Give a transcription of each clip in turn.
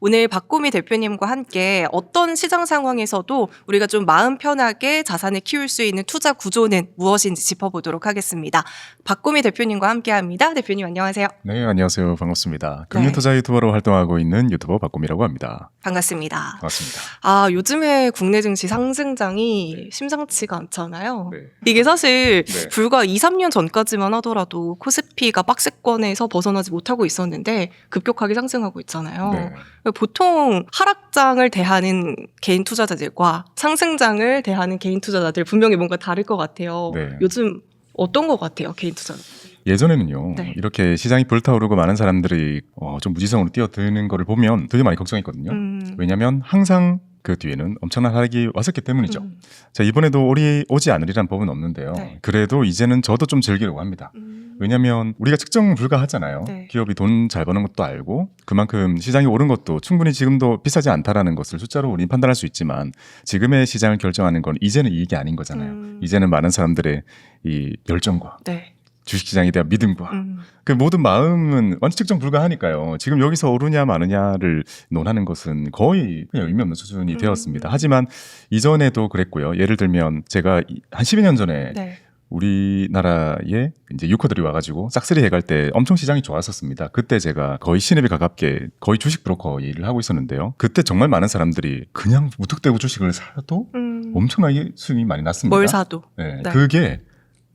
오늘 박고미 대표님과 함께 어떤 시장 상황에서도 우리가 좀 마음 편하게 자산을 키울 수 있는 투자 구조는 무엇인지 짚어보도록 하겠습니다. 박고미 대표님과 함께합니다. 대표님 안녕하세요. 네, 안녕하세요. 반갑습니다. 금융투자 유튜버로 활동하고 있는 유튜버 박고미라고 합니다. 반갑습니다. 반갑습니다. 요즘에 국내 증시 상승장이 심상치가 않잖아요. 네. 이게 사실 네. 불과 2, 3년 전까지만 하더라도 코스피가 박스권에서 벗어나지 못하고 있었는데 급격하게 상승하고 있잖아요. 네. 보통 하락장을 대하는 개인 투자자들과 상승장을 대하는 개인 투자자들 분명히 뭔가 다를 것 같아요. 네. 요즘 어떤 것 같아요, 개인 투자자? 예전에는요, 네. 이렇게 시장이 불타오르고 많은 사람들이 좀 무지성으로 뛰어드는 거를 보면 되게 많이 걱정했거든요. 왜냐하면 항상 그 뒤에는 엄청난 하락이 왔었기 때문이죠. 자, 이번에도 오지 않으리란 법은 없는데요. 네. 그래도 이제는 저도 좀 즐기려고 합니다. 왜냐하면 우리가 측정 불가하잖아요. 네. 기업이 돈 잘 버는 것도 알고 그만큼 시장이 오른 것도 충분히 지금도 비싸지 않다라는 것을 숫자로 우리는 판단할 수 있지만 지금의 시장을 결정하는 건 이제는 이익이 아닌 거잖아요. 이제는 많은 사람들의 이 열정과 네. 주식시장에 대한 믿음과 그 모든 마음은 완전 측정 불가하니까요. 지금 여기서 오르냐 마느냐를 논하는 것은 거의 그냥 의미 없는 수준이 되었습니다. 하지만 이전에도 그랬고요. 예를 들면 제가 한 12년 전에 네. 우리나라에 이제 유커들이 와가지고 싹쓸이 해갈 때 엄청 시장이 좋았었습니다. 그때 제가 거의 신입에 가깝게 거의 주식 브로커 일을 하고 있었는데요. 그때 정말 많은 사람들이 그냥 무턱대고 주식을 사도 엄청나게 수익이 많이 났습니다. 뭘 사도. 네, 네. 그게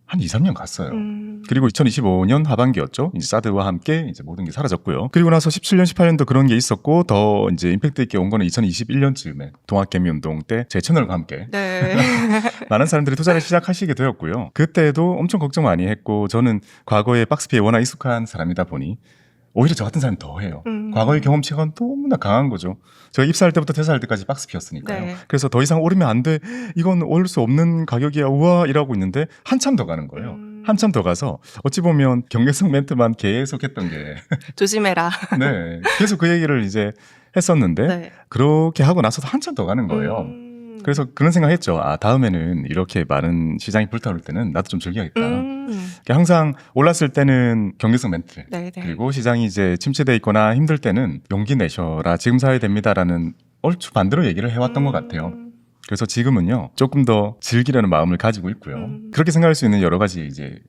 한 2, 3년 갔어요. 그리고 2025년 하반기였죠. 이제 사드와 함께 이제 모든 게 사라졌고요. 그리고 나서 17년, 18년도 그런 게 있었고 더 이제 임팩트 있게 온 거는 2021년쯤에 동학개미 운동 때 제 채널과 함께 네. 많은 사람들이 투자를 시작하시게 되었고요. 그때도 엄청 걱정 많이 했고 저는 과거에 박스피에 워낙 익숙한 사람이다 보니 오히려 저 같은 사람이 더 해요. 과거의 경험치가 너무나 강한 거죠. 제가 입사할 때부터 퇴사할 때까지 박스피였으니까요. 네. 그래서 더 이상 오르면 안 돼. 이건 오를 수 없는 가격이야. 우와 이러고 있는데 한참 더 가는 거예요. 한참 더 가서 어찌 보면 경계성 멘트만 계속 했던 게 조심해라. 네, 계속 그 얘기를 이제 했었는데 네. 그렇게 하고 나서도 한참 더 가는 거예요. 그래서 그런 생각했죠. 다음에는 이렇게 많은 시장이 불타오를 때는 나도 좀 즐겨야겠다. 항상 올랐을 때는 경계성 멘트 네네. 그리고 시장이 이제 침체돼 있거나 힘들 때는 용기 내셔라 지금 사야 됩니다라는 얼추 반대로 얘기를 해왔던 것 같아요. 그래서 지금은요 조금 더 즐기려는 마음을 가지고 있고요. 그렇게 생각할 수 있는 여러 가지 이제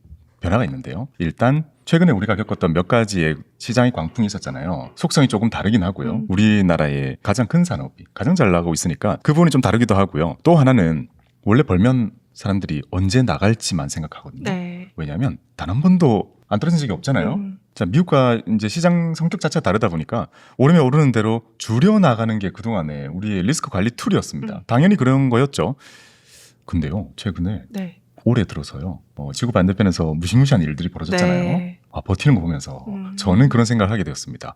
변화가 있는데요. 일단 최근에 우리가 겪었던 몇 가지의 시장의 광풍이 있었잖아요. 속성이 조금 다르긴 하고요. 우리나라의 가장 큰 산업이 가장 잘 나가고 있으니까 그 부분이 좀 다르기도 하고요. 또 하나는 원래 벌면 사람들이 언제 나갈지만 생각하거든요. 네. 왜냐하면 단 한 번도 안 떨어진 적이 없잖아요. 자, 미국과 이제 시장 성격 자체가 다르다 보니까 오르면 오르는 대로 줄여 나가는 게 그동안의 우리의 리스크 관리 툴이었습니다. 당연히 그런 거였죠. 근데요, 최근에 네. 올해 들어서요. 지구 반대편에서 무시무시한 일들이 벌어졌잖아요. 네. 버티는 거 보면서 저는 그런 생각을 하게 되었습니다.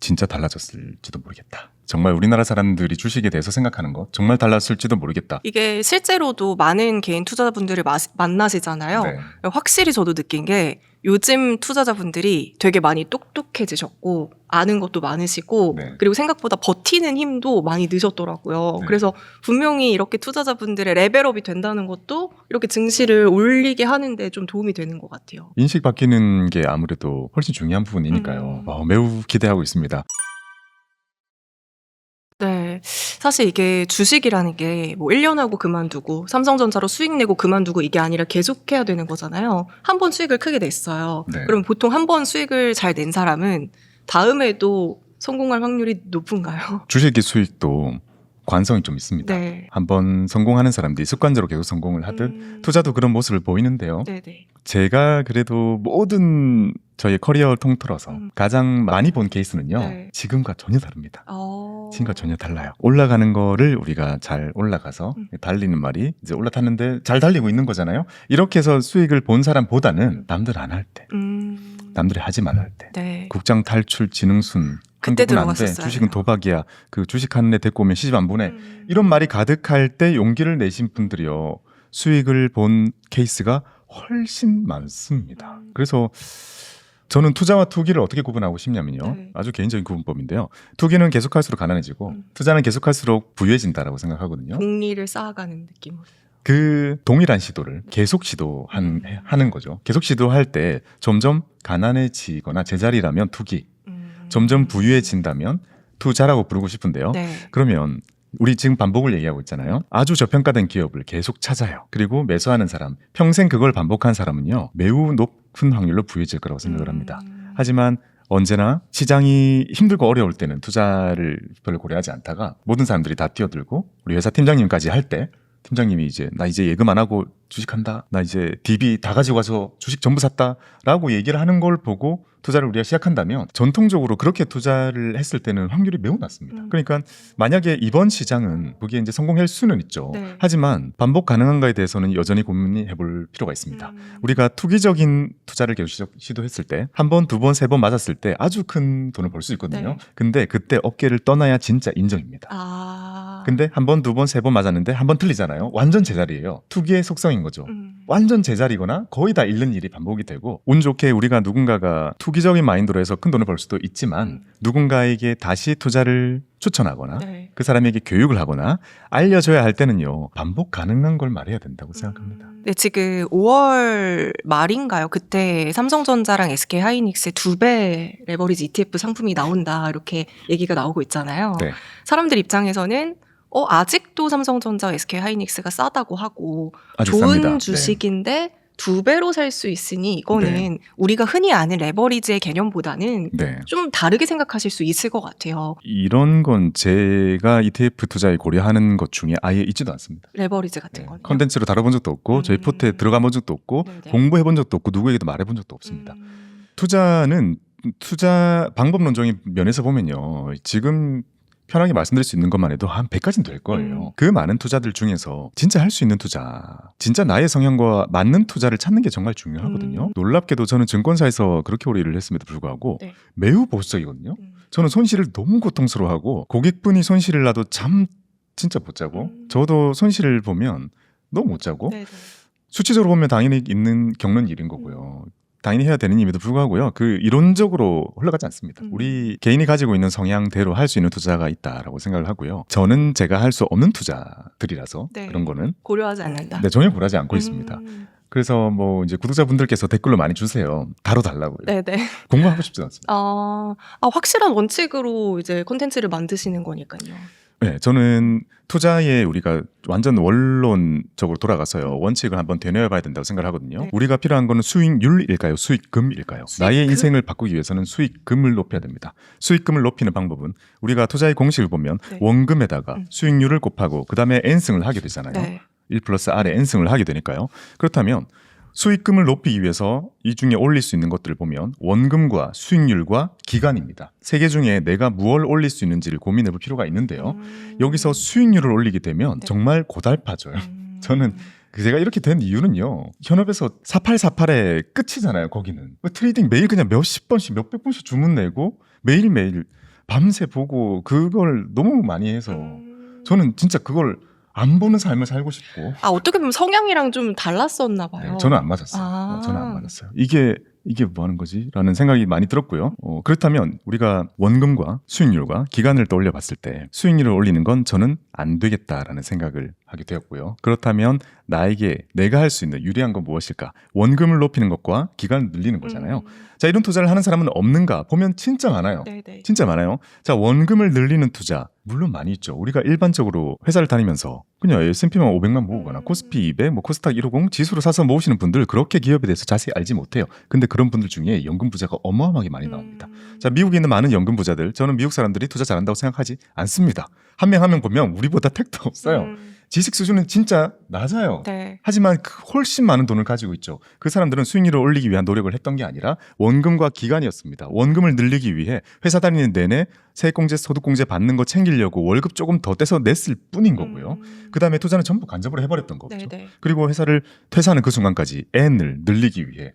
진짜 달라졌을지도 모르겠다. 정말 우리나라 사람들이 주식에 대해서 생각하는 것 정말 달랐을지도 모르겠다. 이게 실제로도 많은 개인 투자자분들을 만나시잖아요. 네. 확실히 저도 느낀 게 요즘 투자자분들이 되게 많이 똑똑해지셨고 아는 것도 많으시고 네. 그리고 생각보다 버티는 힘도 많이 느셨더라고요. 네. 그래서 분명히 이렇게 투자자분들의 레벨업이 된다는 것도 이렇게 증시를 올리게 하는데 좀 도움이 되는 것 같아요. 인식 바뀌는 게 아무래도 훨씬 중요한 부분이니까요. 매우 기대하고 있습니다. 네. 사실 이게 주식이라는 게 뭐 1년 하고 그만두고 삼성전자로 수익 내고 그만두고 이게 아니라 계속 해야 되는 거잖아요. 한 번 수익을 크게 냈어요. 네. 그럼 보통 한 번 수익을 잘 낸 사람은 다음에도 성공할 확률이 높은가요? 주식의 수익도 관성이 좀 있습니다. 네. 한번 성공하는 사람들이 습관적으로 계속 성공을 하듯 투자도 그런 모습을 보이는데요. 네네. 제가 그래도 모든 저의 커리어를 통틀어서 가장 많이 본 케이스는요. 네. 지금과 전혀 다릅니다. 어... 지금과 전혀 달라요. 올라가는 거를 우리가 잘 올라가서 달리는 말이 이제 올라탔는데 잘 달리고 있는 거잖아요. 이렇게 해서 수익을 본 사람보다는 남들 안 할 때, 남들이 하지 말라 할 때, 네. 국장 탈출 진흥순 그때 한국은 안 돼. 들어갔었어요. 주식은 도박이야. 그 주식하는 애 데리고 오면 시집 안 보내. 이런 말이 가득할 때 용기를 내신 분들이요. 수익을 본 케이스가 훨씬 많습니다. 그래서 저는 투자와 투기를 어떻게 구분하고 싶냐면요. 네. 아주 개인적인 구분법인데요. 투기는 계속할수록 가난해지고 투자는 계속할수록 부유해진다라고 생각하거든요. 복리를 쌓아가는 느낌으로. 그 동일한 시도를 계속 하는 거죠. 계속 시도할 때 점점 가난해지거나 제자리라면 투기, 점점 부유해진다면 투자라고 부르고 싶은데요. 네. 그러면 우리 지금 반복을 얘기하고 있잖아요. 아주 저평가된 기업을 계속 찾아요. 그리고 매수하는 사람, 평생 그걸 반복한 사람은요. 매우 높은 확률로 부유해질 거라고 생각을 합니다. 하지만 언제나 시장이 힘들고 어려울 때는 투자를 별로 고려하지 않다가 모든 사람들이 다 뛰어들고 우리 회사 팀장님까지 할 때 팀장님이 나 이제 예금 안 하고 주식한다. 나 이제 DB 다 가지고 가서 주식 전부 샀다. 라고 얘기를 하는 걸 보고 투자를 우리가 시작한다면 전통적으로 그렇게 투자를 했을 때는 확률이 매우 낮습니다. 그러니까 만약에 이번 시장은 거기에 이제 성공할 수는 있죠. 네. 하지만 반복 가능한가에 대해서는 여전히 고민해 볼 필요가 있습니다. 우리가 투기적인 투자를 계속 시도했을 때 한 번, 두 번, 세 번 맞았을 때 아주 큰 돈을 벌 수 있거든요. 네. 근데 그때 어깨를 떠나야 진짜 인정입니다. 근데 한 번, 두 번, 세 번 맞았는데 한 번 틀리잖아요. 완전 제자리예요. 투기의 속성인 거죠. 완전 제자리거나 거의 다 잃는 일이 반복이 되고 운 좋게 우리가 누군가가 투기적인 마인드로 해서 큰 돈을 벌 수도 있지만 누군가에게 다시 투자를 추천하거나 네. 그 사람에게 교육을 하거나 알려줘야 할 때는요. 반복 가능한 걸 말해야 된다고 생각합니다. 네, 지금 5월 말인가요? 그때 삼성전자랑 SK하이닉스의 2배 레버리지 ETF 상품이 나온다 이렇게 얘기가 나오고 있잖아요. 네. 사람들 입장에서는 아직도 삼성전자, SK하이닉스가 싸다고 하고 아주 좋은 쌉니다. 주식인데 2배로 살 수 있으니 이거는 네. 우리가 흔히 아는 레버리지의 개념보다는 네. 좀 다르게 생각하실 수 있을 것 같아요. 이런 건 제가 ETF 투자에 고려하는 것 중에 아예 있지도 않습니다. 레버리지 같은 네. 거요. 컨텐츠로 다뤄본 적도 없고 저희 포트에 들어가 본 적도 없고 네네. 공부해 본 적도 없고 누구에게도 말해본 적도 없습니다. 투자는 투자 방법론적인 면에서 보면요. 지금 편하게 말씀드릴 수 있는 것만 해도 한 100가지는 될 거예요. 그 많은 투자들 중에서 진짜 할 수 있는 투자, 진짜 나의 성향과 맞는 투자를 찾는 게 정말 중요하거든요. 놀랍게도 저는 증권사에서 그렇게 오래 일을 했음에도 불구하고 네. 매우 보수적이거든요. 저는 손실을 너무 고통스러워하고 고객분이 손실을 나도 잠 진짜 못 자고 저도 손실을 보면 너무 못 자고 네네. 수치적으로 보면 당연히 겪는 일인 거고요. 당연히 해야 되는 임에도 불구하고요. 그 이론적으로 흘러가지 않습니다. 우리 개인이 가지고 있는 성향대로 할 수 있는 투자가 있다라고 생각을 하고요. 저는 제가 할 수 없는 투자들이라서 네. 그런 거는 고려하지 않는다. 네, 전혀 고려하지 않고 있습니다. 그래서 뭐 이제 구독자분들께서 댓글로 많이 주세요. 다뤄달라고요. 네네. 공부하고 싶지 않습니다. 확실한 원칙으로 이제 콘텐츠를 만드시는 거니까요. 네, 저는 투자에 우리가 완전 원론적으로 돌아가서요. 원칙을 한번 되뇌어 봐야 된다고 생각을 하거든요. 네. 우리가 필요한 거는 수익률일까요? 수익금일까요? 나의 인생을 바꾸기 위해서는 수익금을 높여야 됩니다. 수익금을 높이는 방법은 우리가 투자의 공식을 보면 네. 원금에다가 수익률을 곱하고 그 다음에 n승을 하게 되잖아요. 네. 1 플러스 R에 n승을 하게 되니까요. 그렇다면 수익금을 높이기 위해서 이 중에 올릴 수 있는 것들을 보면 원금과 수익률과 기간입니다. 세 개 중에 내가 무엇을 올릴 수 있는지를 고민해 볼 필요가 있는데요. 여기서 수익률을 올리게 되면 네. 정말 고달파져요. 저는 제가 이렇게 된 이유는요. 현업에서 4848의 끝이잖아요. 거기는. 트레이딩 매일 그냥 몇십 번씩 몇백 번씩 주문 내고 매일매일 밤새 보고 그걸 너무 많이 해서 저는 진짜 그걸 안 보는 삶을 살고 싶고. 어떻게 보면 성향이랑 좀 달랐었나 봐요. 네, 저는 안 맞았어요. 저는 안 맞았어요. 이게 뭐 하는 거지? 라는 생각이 많이 들었고요. 그렇다면 우리가 원금과 수익률과 기간을 떠올려 봤을 때 수익률을 올리는 건 저는 안 되겠다라는 생각을 하게 되었고요. 그렇다면 나에게 내가 할 수 있는 유리한 건 무엇일까? 원금을 높이는 것과 기간을 늘리는 거잖아요. 자, 이런 투자를 하는 사람은 없는가? 보면 진짜 많아요. 네네. 진짜 많아요. 자, 원금을 늘리는 투자 물론 많이 있죠. 우리가 일반적으로 회사를 다니면서 그냥 S&P만 500만 모으거나 코스피 200, 뭐 코스닥 150 지수로 사서 모으시는 분들 그렇게 기업에 대해서 자세히 알지 못해요. 근데 그런 분들 중에 연금 부자가 어마어마하게 많이 나옵니다. 자, 미국에 있는 많은 연금 부자들, 저는 미국 사람들이 투자 잘한다고 생각하지 않습니다. 한 명 한 명 보면 우리보다 택도 없어요. 지식 수준은 진짜 낮아요. 네. 하지만 훨씬 많은 돈을 가지고 있죠. 그 사람들은 수익률을 올리기 위한 노력을 했던 게 아니라 원금과 기간이었습니다. 원금을 늘리기 위해 회사 다니는 내내 세액공제, 소득공제 받는 거 챙기려고 월급 조금 더 떼서 냈을 뿐인 거고요. 그 다음에 투자는 전부 간접으로 해버렸던 거죠. 네네. 그리고 회사를 퇴사하는 그 순간까지 N을 늘리기 위해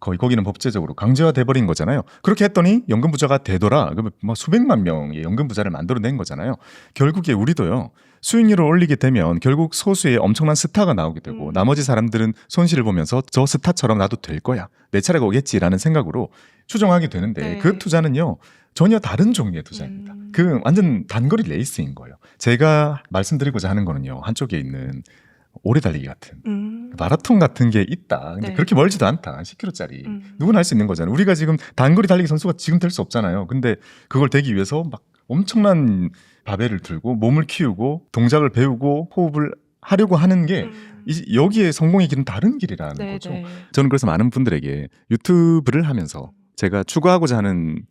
거의 거기는 법제적으로 강제화돼버린 거잖아요. 그렇게 했더니 연금 부자가 되더라. 그러면 뭐 수백만 명의 연금 부자를 만들어낸 거잖아요. 결국에 우리도요. 수익률을 올리게 되면 결국 소수의 엄청난 스타가 나오게 되고 나머지 사람들은 손실을 보면서 저 스타처럼 나도 될 거야. 내 차례가 오겠지라는 생각으로 추정하게 되는데 네. 그 투자는요. 전혀 다른 종류의 투자입니다. 그 완전 단거리 레이스인 거예요. 제가 말씀드리고자 하는 거는요. 한쪽에 있는 오래 달리기 같은 마라톤 같은 게 있다. 근데 네. 그렇게 멀지도 않다. 10km짜리. 누구나 할 수 있는 거잖아요. 우리가 지금 단거리 달리기 선수가 지금 될 수 없잖아요. 근데 그걸 되기 위해서 막 엄청난 바벨을 들고 몸을 키우고 동작을 배우고 호흡을 하려고 하는 게 여기에 성공의 길은 다른 길이라는 네, 거죠. 네. 저는 그래서 많은 분들에게 유튜브를 하면서 제가 추구하고자 하는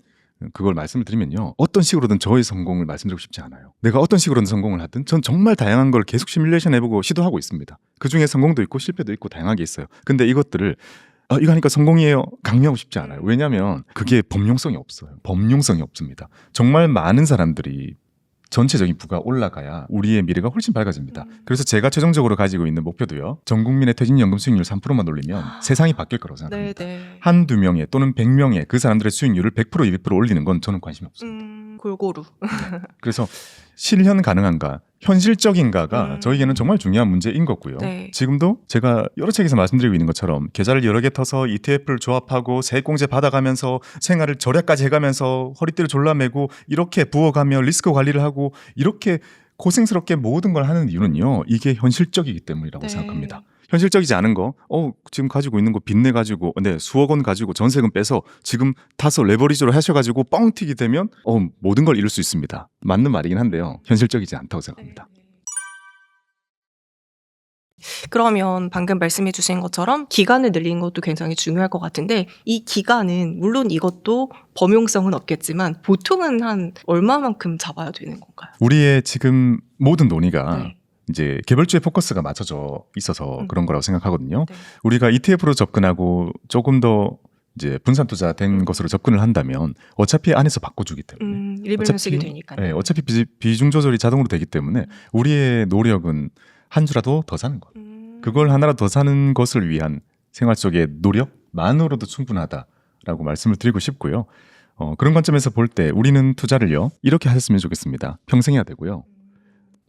그걸 말씀을 드리면요. 어떤 식으로든 저의 성공을 말씀드리고 싶지 않아요. 내가 어떤 식으로든 성공을 하든 전 정말 다양한 걸 계속 시뮬레이션 해보고 시도하고 있습니다. 그중에 성공도 있고 실패도 있고 다양하게 있어요. 근데 이것들을 이거 하니까 성공이에요. 강요하고 싶지 않아요. 왜냐하면 그게 범용성이 없어요. 범용성이 없습니다. 정말 많은 사람들이 전체적인 부가 올라가야 우리의 미래가 훨씬 밝아집니다. 그래서 제가 최종적으로 가지고 있는 목표도요. 전 국민의 퇴직연금 수익률 3%만 올리면 세상이 바뀔 거라고 생각합니다. 네네. 한두 명의 또는 100명의 그 사람들의 수익률을 100% 200% 올리는 건 저는 관심이 없습니다. 골고루. 그래서 실현 가능한가 현실적인가가 저에게는 정말 중요한 문제인 거고요. 네. 지금도 제가 여러 책에서 말씀드리고 있는 것처럼 계좌를 여러 개 터서 ETF를 조합하고 세액공제 받아가면서 생활을 절약까지 해가면서 허리띠를 졸라매고 이렇게 부어가며 리스크 관리를 하고 이렇게 고생스럽게 모든 걸 하는 이유는요. 이게 현실적이기 때문이라고 네. 생각합니다. 현실적이지 않은 거, 지금 가지고 있는 거 빚내 가지고, 수억 원 가지고 전세금 빼서 지금 타서 레버리지로 하셔가지고 뻥 튀기 되면 모든 걸 잃을 수 있습니다. 맞는 말이긴 한데요, 현실적이지 않다고 생각합니다. 그러면 방금 말씀해 주신 것처럼 기간을 늘리는 것도 굉장히 중요할 것 같은데 이 기간은 물론 이것도 범용성은 없겠지만 보통은 한 얼마만큼 잡아야 되는 건가요? 우리의 지금 모든 논의가 네. 이제 개별주에 포커스가 맞춰져 있어서 그런 거라고 생각하거든요. 네. 우리가 ETF로 접근하고 조금 더 이제 분산 투자된 것으로 접근을 한다면 어차피 안에서 바꿔주기 때문에 일별면식이 되니까요. 네, 어차피 비중 조절이 자동으로 되기 때문에 우리의 노력은 한 주라도 더 사는 것. 그걸 하나라도 더 사는 것을 위한 생활 속의 노력만으로도 충분하다라고 말씀을 드리고 싶고요. 그런 관점에서 볼 때 우리는 투자를요 이렇게 하셨으면 좋겠습니다. 평생 해야 되고요.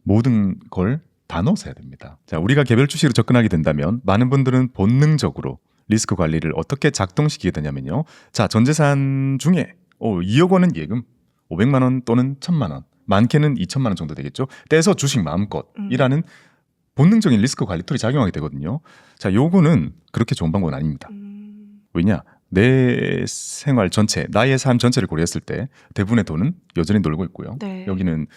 모든 걸 다 넣어서 해야 됩니다. 자, 우리가 개별 주식으로 접근하게 된다면 많은 분들은 본능적으로 리스크 관리를 어떻게 작동시키게 되냐면요. 자, 전 재산 중에 2억 원은 예금, 500만 원 또는 1000만 원, 많게는 2천만 원 정도 되겠죠. 떼서 주식 마음껏이라는 본능적인 리스크 관리 툴이 작용하게 되거든요. 자, 요거는 그렇게 좋은 방법은 아닙니다. 왜냐? 내 생활 전체, 나의 삶 전체를 고려했을 때 대부분의 돈은 여전히 놀고 있고요. 네. 여기는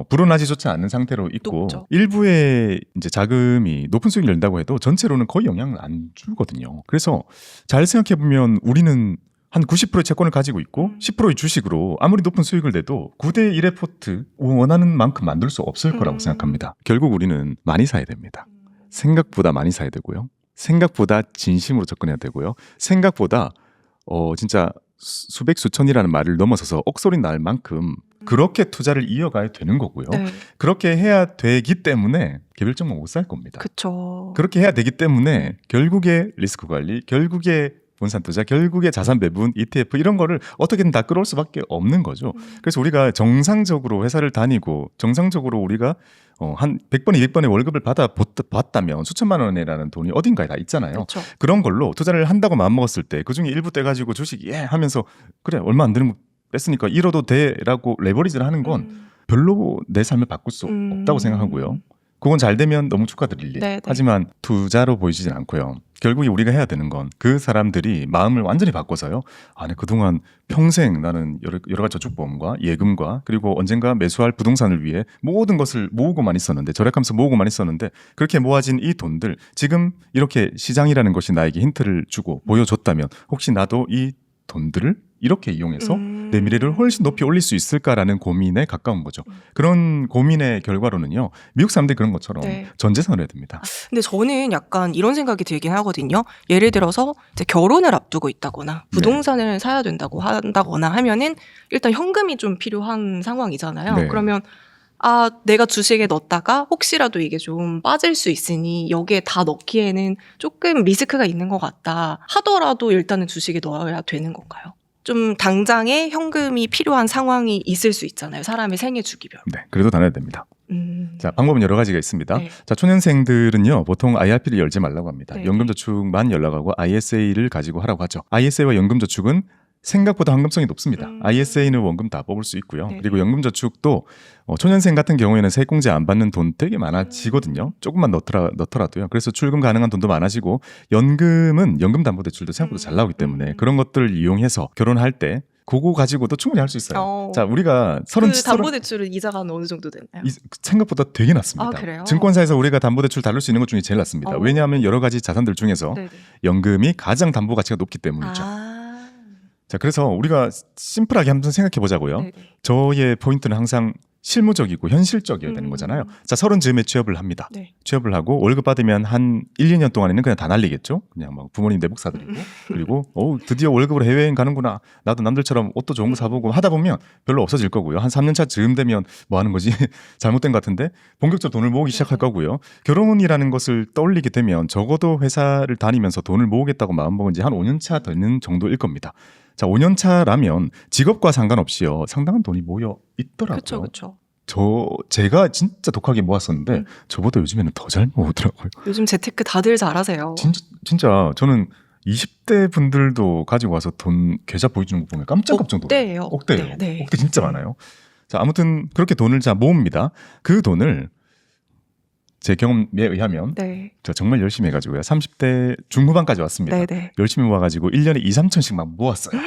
불어나지조차 않는 상태로 있고 높죠. 일부의 이제 자금이 높은 수익을 낸다고 해도 전체로는 거의 영향을 안 주거든요. 그래서 잘 생각해 보면 우리는 한 90%의 채권을 가지고 있고 10%의 주식으로 아무리 높은 수익을 내도 9대 1의 포트 원하는 만큼 만들 수 없을 거라고 생각합니다. 결국 우리는 많이 사야 됩니다. 생각보다 많이 사야 되고요. 생각보다 진심으로 접근해야 되고요. 생각보다 진짜 수백 수천이라는 말을 넘어서서 억소리 날 만큼 그렇게 투자를 이어가야 되는 거고요. 네. 그렇게 해야 되기 때문에 개별적으로 못 살 겁니다. 그렇죠. 그렇게 해야 되기 때문에 결국에 리스크 관리, 결국에 분산 투자, 결국에 자산 배분, ETF 이런 거를 어떻게든 다 끌어올 수밖에 없는 거죠. 그래서 우리가 정상적으로 회사를 다니고 정상적으로 우리가 한 100번, 200번의 월급을 받았다면 수천만 원이라는 돈이 어딘가에 다 있잖아요. 그렇죠. 그런 걸로 투자를 한다고 마음먹었을 때 그중에 일부 떼가지고 주식 하면서 그래 얼마 안 되는 거 뺐으니까 잃어도 돼라고 레버리지를 하는 건 별로 내 삶을 바꿀 수 없다고 생각하고요. 그건 잘 되면 너무 축하드릴 일. 네네. 하지만 투자로 보이지는 않고요. 결국에 우리가 해야 되는 건 그 사람들이 마음을 완전히 바꿔서요. 아니 그동안 평생 나는 여러 가지 저축보험과 예금과 그리고 언젠가 매수할 부동산을 위해 모든 것을 모으고만 있었는데 절약하면서 모으고만 있었는데 그렇게 모아진 이 돈들 지금 이렇게 시장이라는 것이 나에게 힌트를 주고 보여줬다면 혹시 나도 이 돈들을 이렇게 이용해서 내 미래를 훨씬 높이 올릴 수 있을까라는 고민에 가까운 거죠. 그런 고민의 결과로는요. 미국 사람들이 그런 것처럼 네. 전 재산을 해야 됩니다. 근데 저는 약간 이런 생각이 들긴 하거든요. 예를 들어서 이제 결혼을 앞두고 있다거나 부동산을 사야 된다고 한다거나 하면은 일단 현금이 좀 필요한 상황이잖아요. 네. 그러면 내가 주식에 넣었다가 혹시라도 이게 좀 빠질 수 있으니 여기에 다 넣기에는 조금 리스크가 있는 것 같다 하더라도 일단은 주식에 넣어야 되는 건가요? 좀 당장에 현금이 필요한 상황이 있을 수 있잖아요. 사람의 생애 주기별. 네, 그래도 다녀야 됩니다. 자, 방법은 여러 가지가 있습니다. 네. 자, 초년생들은요, 보통 IRP를 열지 말라고 합니다. 네. 연금저축만 열라고 ISA를 가지고 하라고 하죠. ISA와 연금저축은 생각보다 황금성이 높습니다. ISA는 원금 다 뽑을 수 있고요. 네. 그리고 연금저축도 초년생 같은 경우에는 세액공제 안 받는 돈 되게 많아지거든요. 조금만 넣더라도요. 그래서 출금 가능한 돈도 많아지고 연금은 연금담보대출도 생각보다 잘 나오기 때문에 그런 것들을 이용해서 결혼할 때 그거 가지고도 충분히 할 수 있어요. 자, 우리가 그 담보대출은 이자가 어느 정도 되나요? 생각보다 되게 낮습니다. 아, 그래요? 증권사에서 우리가 담보대출 다룰 수 있는 것 중에 제일 낮습니다. 왜냐하면 여러 가지 자산들 중에서 네네. 연금이 가장 담보 가치가 높기 때문이죠. 자, 그래서 우리가 심플하게 한번 생각해 보자고요. 네네. 저의 포인트는 항상 실무적이고 현실적이어야 되는 거잖아요. 자, 30즈음에 취업을 합니다. 네. 취업을 하고 월급 받으면 한 1, 2년 동안에는 그냥 다 날리겠죠. 그냥 막 부모님 내복 사드리고 그리고 드디어 월급으로 해외여행 가는구나. 나도 남들처럼 옷도 좋은 거 사보고 하다 보면 별로 없어질 거고요. 한 3년차 즈음 되면 뭐 하는 거지? 잘못된 것 같은데 본격적으로 돈을 모으기 시작할 거고요. 결혼이라는 것을 떠올리게 되면 적어도 회사를 다니면서 돈을 모으겠다고 마음먹은 지 한 5년차 되는 정도일 겁니다. 자, 5년 차라면 직업과 상관없이요. 상당한 돈이 모여 있더라고요. 그렇죠. 제가 진짜 독하게 모았었는데 저보다 요즘에는 더 잘 모으더라고요. 요즘 재테크 다들 잘하세요. 진짜 저는 20대 분들도 가지고 와서 돈 계좌 보여주는 거 보면 깜짝깜짝 놀라요. 억대예요. 네. 억대 진짜 많아요. 자, 아무튼 그렇게 돈을 자 모읍니다. 그 돈을 제 경험에 의하면 네. 저 정말 열심히 해가지고요. 30대 중후반까지 왔습니다. 네네. 열심히 모아가지고 1년에 2, 3천씩 막 모았어요.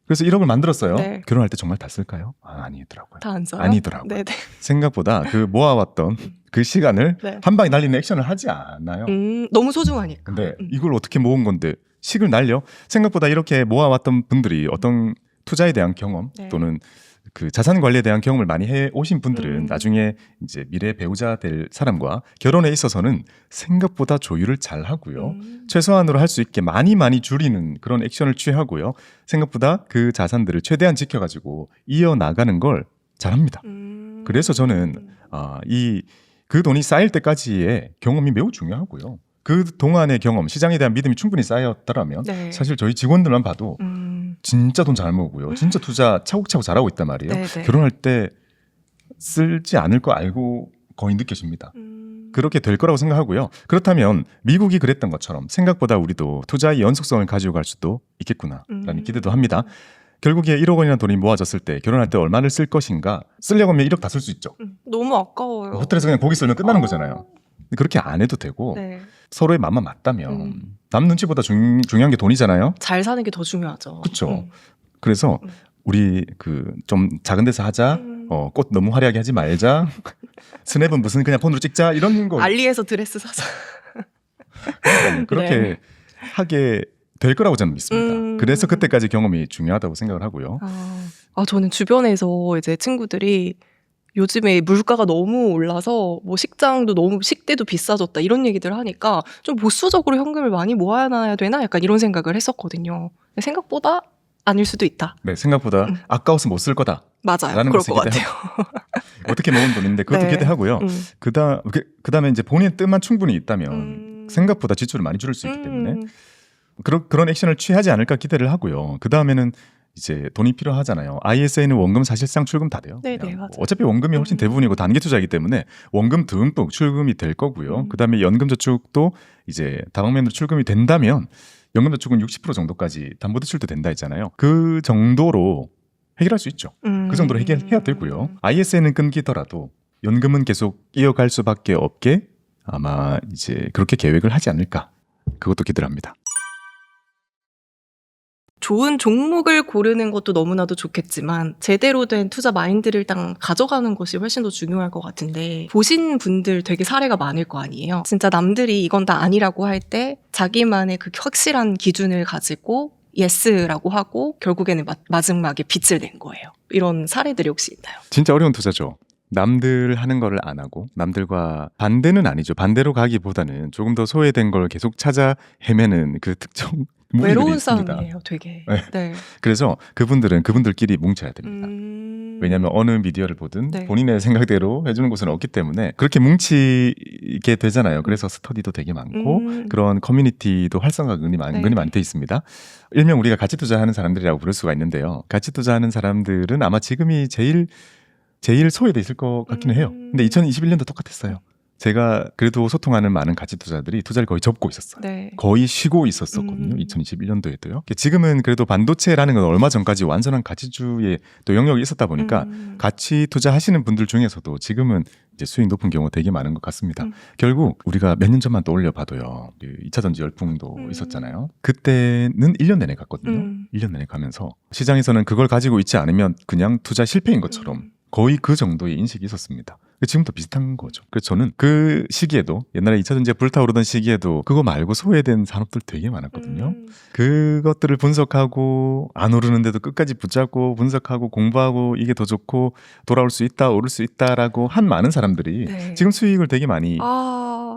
그래서 1억을 만들었어요. 네. 결혼할 때 정말 다 쓸까요? 아니더라고요. 다 안 써요? 아니더라고요. 네네. 생각보다 그 모아왔던 그 시간을 네. 한 방에 날리는 액션을 하지 않아요. 너무 소중하니까. 근데 이걸 어떻게 모은 건데 식을 날려? 생각보다 이렇게 모아왔던 분들이 어떤 투자에 대한 경험 네. 또는 그 자산 관리에 대한 경험을 많이 해 오신 분들은 나중에 이제 미래 배우자 될 사람과 결혼에 있어서는 생각보다 조율을 잘 하고요. 최소한으로 할 수 있게 많이 줄이는 그런 액션을 취하고요. 생각보다 그 자산들을 최대한 지켜가지고 이어나가는 걸 잘합니다. 그래서 저는 그 돈이 쌓일 때까지의 경험이 매우 중요하고요. 그 동안의 경험, 시장에 대한 믿음이 충분히 쌓였더라면 네. 사실 저희 직원들만 봐도 진짜 돈 잘 모으고요. 진짜 투자 차곡차곡 잘하고 있단 말이에요. 네네. 결혼할 때 쓰지 않을 거 알고 거의 느껴집니다. 그렇게 될 거라고 생각하고요. 그렇다면 미국이 그랬던 것처럼 생각보다 우리도 투자의 연속성을 가지고 갈 수도 있겠구나라는 기대도 합니다. 결국에 1억 원이라는 돈이 모아졌을 때 결혼할 때 얼마를 쓸 것인가? 쓰려고 하면 1억 다 쓸 수 있죠. 너무 아까워요. 호텔에서 그냥 고기 썰면 끝나는 거잖아요. 그렇게 안 해도 되고 네. 서로의 맘만 맞다면 남 눈치보다 중요한 게 돈이잖아요. 잘 사는 게 더 중요하죠. 그렇죠. 그래서 우리 그 좀 작은 데서 하자. 꽃 너무 화려하게 하지 말자. 스냅은 무슨 그냥 폰으로 찍자 이런 거. 알리에서 드레스 사자. 그렇게 네. 하게 될 거라고 저는 믿습니다. 그래서 그때까지 경험이 중요하다고 생각을 하고요. 저는 주변에서 이제 친구들이 요즘에 물가가 너무 올라서 뭐 식장도 너무 식대도 비싸졌다 이런 얘기들 하니까 좀 보수적으로 현금을 많이 모아놔야 되나 약간 이런 생각을 했었거든요. 근데 생각보다 아닐 수도 있다. 네, 생각보다 아까워서 못 쓸 거다. 맞아요. 라는 그럴 것을 것 같아요. 어떻게 모은 돈인데 그것도 네. 기대하고요. 그다음에 이제 본인의 뜻만 충분히 있다면 생각보다 지출을 많이 줄일 수 있기 때문에 그런 액션을 취하지 않을까 기대를 하고요. 그다음에는 이제 돈이 필요하잖아요. ISA는 원금 사실상 출금 다 돼요. 네네, 그냥 맞아요. 어차피 원금이 훨씬 대부분이고 단기 투자이기 때문에 원금 듬뿍 출금이 될 거고요. 그다음에 연금저축도 이제 다방면으로 출금이 된다면 연금저축은 60% 정도까지 담보대출도 된다 했잖아요. 그 정도로 해결할 수 있죠. 그 정도로 해결해야 되고요. ISA는 끊기더라도 연금은 계속 이어갈 수밖에 없게 아마 이제 그렇게 계획을 하지 않을까. 그것도 기대를 합니다. 좋은 종목을 고르는 것도 너무나도 좋겠지만 제대로 된 투자 마인드를 일단 가져가는 것이 훨씬 더 중요할 것 같은데 보신 분들 되게 사례가 많을 거 아니에요. 진짜 남들이 이건 다 아니라고 할 때 자기만의 그 확실한 기준을 가지고 예스라고 하고 결국에는 마지막에 빛을 낸 거예요. 이런 사례들이 혹시 있나요? 진짜 어려운 투자죠. 남들 하는 거를 안 하고 남들과 반대는 아니죠. 반대로 가기보다는 조금 더 소외된 걸 계속 찾아 헤매는 그 특정 무리들이 외로운 있습니다. 싸움이에요, 되게. 네. 네. 그래서 그분들은 그분들끼리 뭉쳐야 됩니다. 왜냐하면 어느 미디어를 보든 네. 본인의 생각대로 해주는 곳은 없기 때문에 그렇게 뭉치게 되잖아요. 그래서 스터디도 되게 많고 그런 커뮤니티도 활성화가 은근히 많이 돼 있습니다. 일명 우리가 가치 투자하는 사람들이라고 부를 수가 있는데요. 가치 투자하는 사람들은 아마 지금이 제일 소외돼 있을 것 같기는 해요. 근데 2021년도 똑같았어요. 제가 그래도 소통하는 많은 가치 투자들이 투자를 거의 접고 있었어요. 네. 거의 쉬고 있었거든요. 2021년도에도요. 지금은 그래도 반도체라는 건 얼마 전까지 완전한 가치주의 또 영역이 있었다 보니까 가치 투자하시는 분들 중에서도 지금은 이제 수익 높은 경우가 되게 많은 것 같습니다. 결국 우리가 몇 년 전만 떠올려 봐도요. 2차 전지 열풍도 있었잖아요. 그때는 1년 내내 갔거든요. 1년 내내 가면서 시장에서는 그걸 가지고 있지 않으면 그냥 투자 실패인 것처럼 거의 그 정도의 인식이 있었습니다. 지금도 비슷한 거죠. 그래서 저는 그 시기에도 옛날에 2차 전지가 불타오르던 시기에도 그거 말고 소외된 산업들 되게 많았거든요. 그것들을 분석하고 안 오르는데도 끝까지 붙잡고 분석하고 공부하고 이게 더 좋고 돌아올 수 있다 오를 수 있다라고 한 많은 사람들이 네. 지금 수익을 되게 많이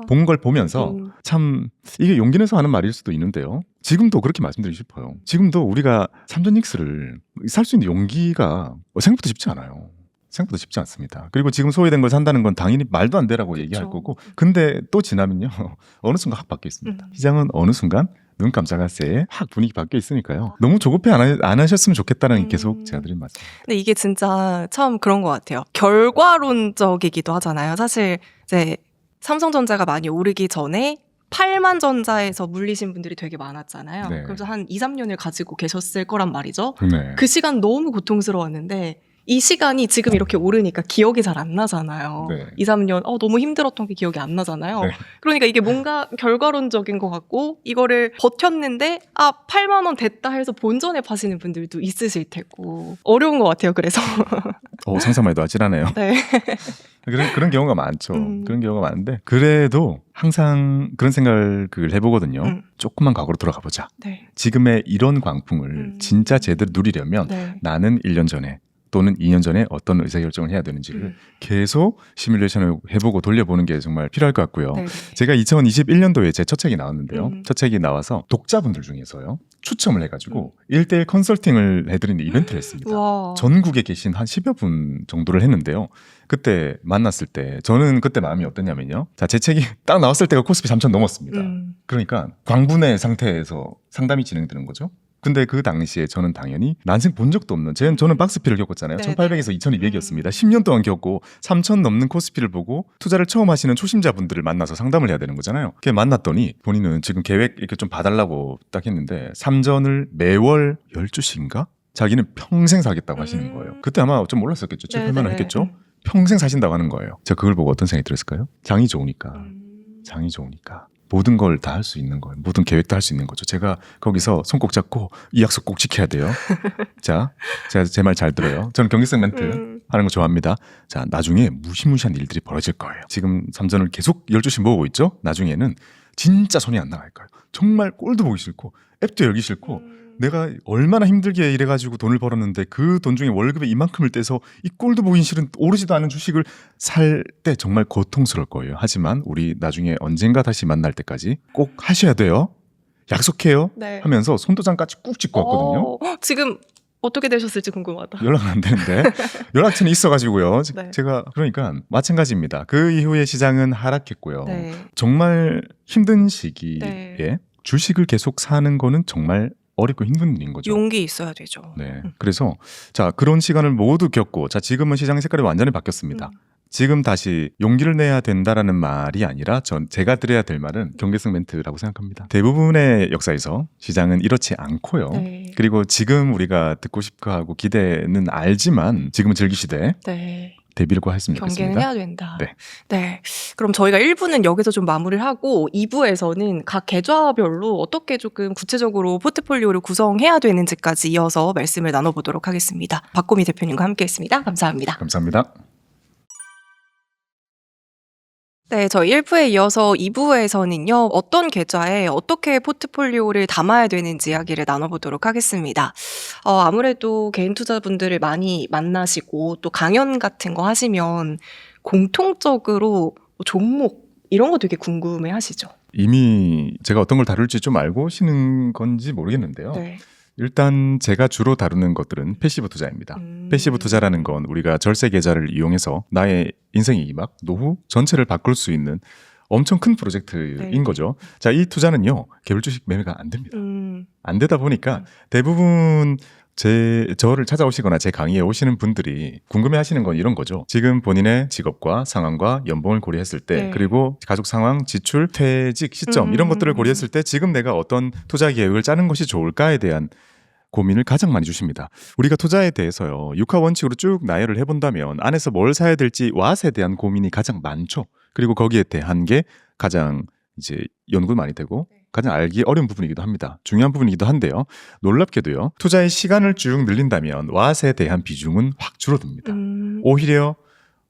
본 걸 보면서 참 이게 용기 내서 하는 말일 수도 있는데요. 지금도 그렇게 말씀드리고 싶어요. 지금도 우리가 삼전익스를 살 수 있는 용기가 생각보다 쉽지 않아요. 생각보다 쉽지 않습니다. 그리고 지금 소외된 걸 산다는 건 당연히 말도 안 되라고 얘기할 거고 근데 또 지나면요. 어느 순간 확 바뀌어 있습니다. 시장은 어느 순간 눈 깜짝할 새에 확 분위기 바뀌어 있으니까요. 너무 조급해 안 하셨으면 좋겠다는 계속 제가 드린 말씀. 근데 이게 진짜 참 그런 것 같아요. 결과론적이기도 하잖아요. 사실 이제 삼성전자가 많이 오르기 전에 8만 전자에서 물리신 분들이 되게 많았잖아요. 네. 그래서 한 2, 3년을 가지고 계셨을 거란 말이죠. 네. 그 시간 너무 고통스러웠는데 이 시간이 지금 이렇게 오르니까 기억이 잘 안 나잖아요. 네. 2, 3년 너무 힘들었던 게 기억이 안 나잖아요. 네. 그러니까 이게 뭔가 결과론적인 것 같고 이거를 버텼는데 8만 원 됐다 해서 본전에 파시는 분들도 있으실 테고 어려운 것 같아요. 그래서 상상만 해도 아찔하네요. 네. 그런 경우가 많죠. 그런 경우가 많은데 그래도 항상 그런 생각을 해보거든요. 조금만 과거로 돌아가 보자. 네. 지금의 이런 광풍을 진짜 제대로 누리려면 네. 나는 1년 전에 또는 2년 전에 어떤 의사결정을 해야 되는지를 계속 시뮬레이션을 해보고 돌려보는 게 정말 필요할 것 같고요. 네. 제가 2021년도에 제 첫 책이 나왔는데요. 첫 책이 나와서 독자분들 중에서요. 추첨을 해가지고 1대1 컨설팅을 해드리는 이벤트를 했습니다. 와. 전국에 계신 한 10여 분 정도를 했는데요. 그때 만났을 때 저는 그때 마음이 어땠냐면요. 자, 제 책이 딱 나왔을 때가 코스피 3,000 넘었습니다. 그러니까 광분의 상태에서 상담이 진행되는 거죠. 근데 그 당시에 저는 당연히 난생 본 적도 없는 저는 박스피를 겪었잖아요. 네네. 1800에서 2200이었습니다. 10년 동안 겪고 3000 넘는 코스피를 보고 투자를 처음 하시는 초심자분들을 만나서 상담을 해야 되는 거잖아요. 그게 만났더니 본인은 지금 계획 이렇게 좀 봐달라고 딱 했는데 3전을 매월 12주인가? 자기는 평생 사겠다고 하시는 거예요. 그때 아마 좀 올랐었겠죠. 7, 8만 원 했겠죠. 평생 사신다고 하는 거예요. 제가 그걸 보고 어떤 생각이 들었을까요? 장이 좋으니까. 장이 좋으니까. 모든 걸 다 할 수 있는 거예요. 모든 계획도 할 수 있는 거죠. 제가 거기서 손 꼭 잡고 이 약속 꼭 지켜야 돼요. 자, 제가 제 말 잘 들어요. 저는 경직성 멘트 하는 거 좋아합니다. 자, 나중에 무시무시한 일들이 벌어질 거예요. 지금 삼전을 계속 12시 모으고 있죠? 나중에는 진짜 손이 안 나갈 거예요. 정말 꼴도 보기 싫고 앱도 열기 싫고 내가 얼마나 힘들게 일해가지고 돈을 벌었는데 그 돈 중에 월급의 이만큼을 떼서 이 꼴도 보기 싫은 오르지도 않은 주식을 살 때 정말 고통스러울 거예요. 하지만 우리 나중에 언젠가 다시 만날 때까지 꼭 하셔야 돼요. 약속해요. 네. 하면서 손도장까지 꾹 찍고 왔거든요. 지금 어떻게 되셨을지 궁금하다. 연락은 안 되는데 연락처는 있어가지고요. 네. 제가 그러니까 마찬가지입니다. 그 이후에 시장은 하락했고요. 네. 정말 힘든 시기에 네. 주식을 계속 사는 거는 정말 어렵고 힘든 일인 거죠. 용기 있어야 되죠. 네. 그래서 자, 그런 시간을 모두 겪고 자, 지금은 시장의 색깔이 완전히 바뀌었습니다. 지금 다시 용기를 내야 된다라는 말이 아니라 제가 드려야 될 말은 경계성 멘트라고 생각합니다. 대부분의 역사에서 시장은 이렇지 않고요. 네. 그리고 지금 우리가 듣고 싶어 하고 기대는 알지만 지금은 즐기시되 네. 대비를 했으면 경계는 좋겠습니다. 해야 된다. 네. 네. 그럼 저희가 1부는 여기서 좀 마무리를 하고 2부에서는 각 계좌별로 어떻게 조금 구체적으로 포트폴리오를 구성해야 되는지까지 이어서 말씀을 나눠보도록 하겠습니다. 박고미 대표님과 함께했습니다. 감사합니다. 감사합니다. 네, 저희 1부에 이어서 2부에서는요, 어떤 계좌에 어떻게 포트폴리오를 담아야 되는지 이야기를 나눠보도록 하겠습니다. 아무래도 개인 투자분들을 많이 만나시고 또 강연 같은 거 하시면 공통적으로 종목 이런 거 되게 궁금해 하시죠? 이미 제가 어떤 걸 다룰지 좀 알고 오시는 건지 모르겠는데요. 네. 일단 제가 주로 다루는 것들은 패시브 투자입니다. 패시브 투자라는 건 우리가 절세 계좌를 이용해서 나의 인생이 막 노후 전체를 바꿀 수 있는 엄청 큰 프로젝트인 네. 거죠. 자, 이 투자는요, 개별 주식 매매가 안 됩니다. 안 되다 보니까 대부분 저를 찾아오시거나 제 강의에 오시는 분들이 궁금해 하시는 건 이런 거죠. 지금 본인의 직업과 상황과 연봉을 고려했을 때, 네. 그리고 가족 상황, 지출, 퇴직 시점 이런 것들을 고려했을 때 지금 내가 어떤 투자 계획을 짜는 것이 좋을까에 대한 고민을 가장 많이 주십니다. 우리가 투자에 대해서요, 육하 원칙으로 쭉 나열을 해본다면 안에서 뭘 사야 될지 왓에 대한 고민이 가장 많죠. 그리고 거기에 대한 게 가장 이제 연구 많이 되고 가장 알기 어려운 부분이기도 합니다. 중요한 부분이기도 한데요. 놀랍게도요, 투자의 시간을 쭉 늘린다면 왓에 대한 비중은 확 줄어듭니다. 오히려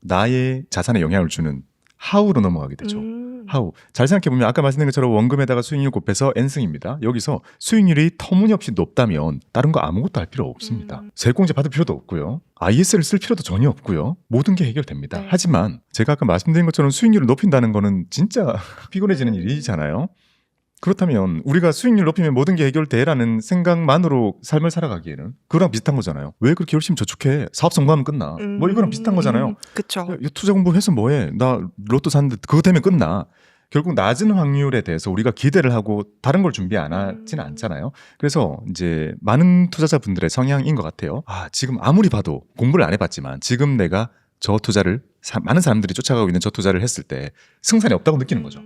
나의 자산에 영향을 주는 하우로 넘어가게 되죠. 하우. 잘 생각해보면 아까 말씀드린 것처럼 원금에다가 수익률 곱해서 N승입니다. 여기서 수익률이 터무니없이 높다면 다른 거 아무것도 할 필요 없습니다. 세액공제 받을 필요도 없고요. IS를 쓸 필요도 전혀 없고요. 모든 게 해결됩니다. 네. 하지만 제가 아까 말씀드린 것처럼 수익률을 높인다는 거는 진짜 피곤해지는 일이잖아요. 그렇다면 우리가 수익률 높이면 모든 게 해결돼라는 생각만으로 삶을 살아가기에는 그거랑 비슷한 거잖아요. 왜 그렇게 열심히 저축해? 사업 성공하면 끝나. 뭐 이거랑 비슷한 거잖아요. 그쵸. 야, 투자 공부해서 뭐해? 나 로또 샀는데 그거 되면 끝나. 결국 낮은 확률에 대해서 우리가 기대를 하고 다른 걸 준비 안 하지는 않잖아요. 그래서 이제 많은 투자자분들의 성향인 것 같아요. 아, 지금 아무리 봐도 공부를 안 해봤지만 지금 내가 저 투자를 많은 사람들이 쫓아가고 있는 저 투자를 했을 때 승산이 없다고 느끼는 거죠.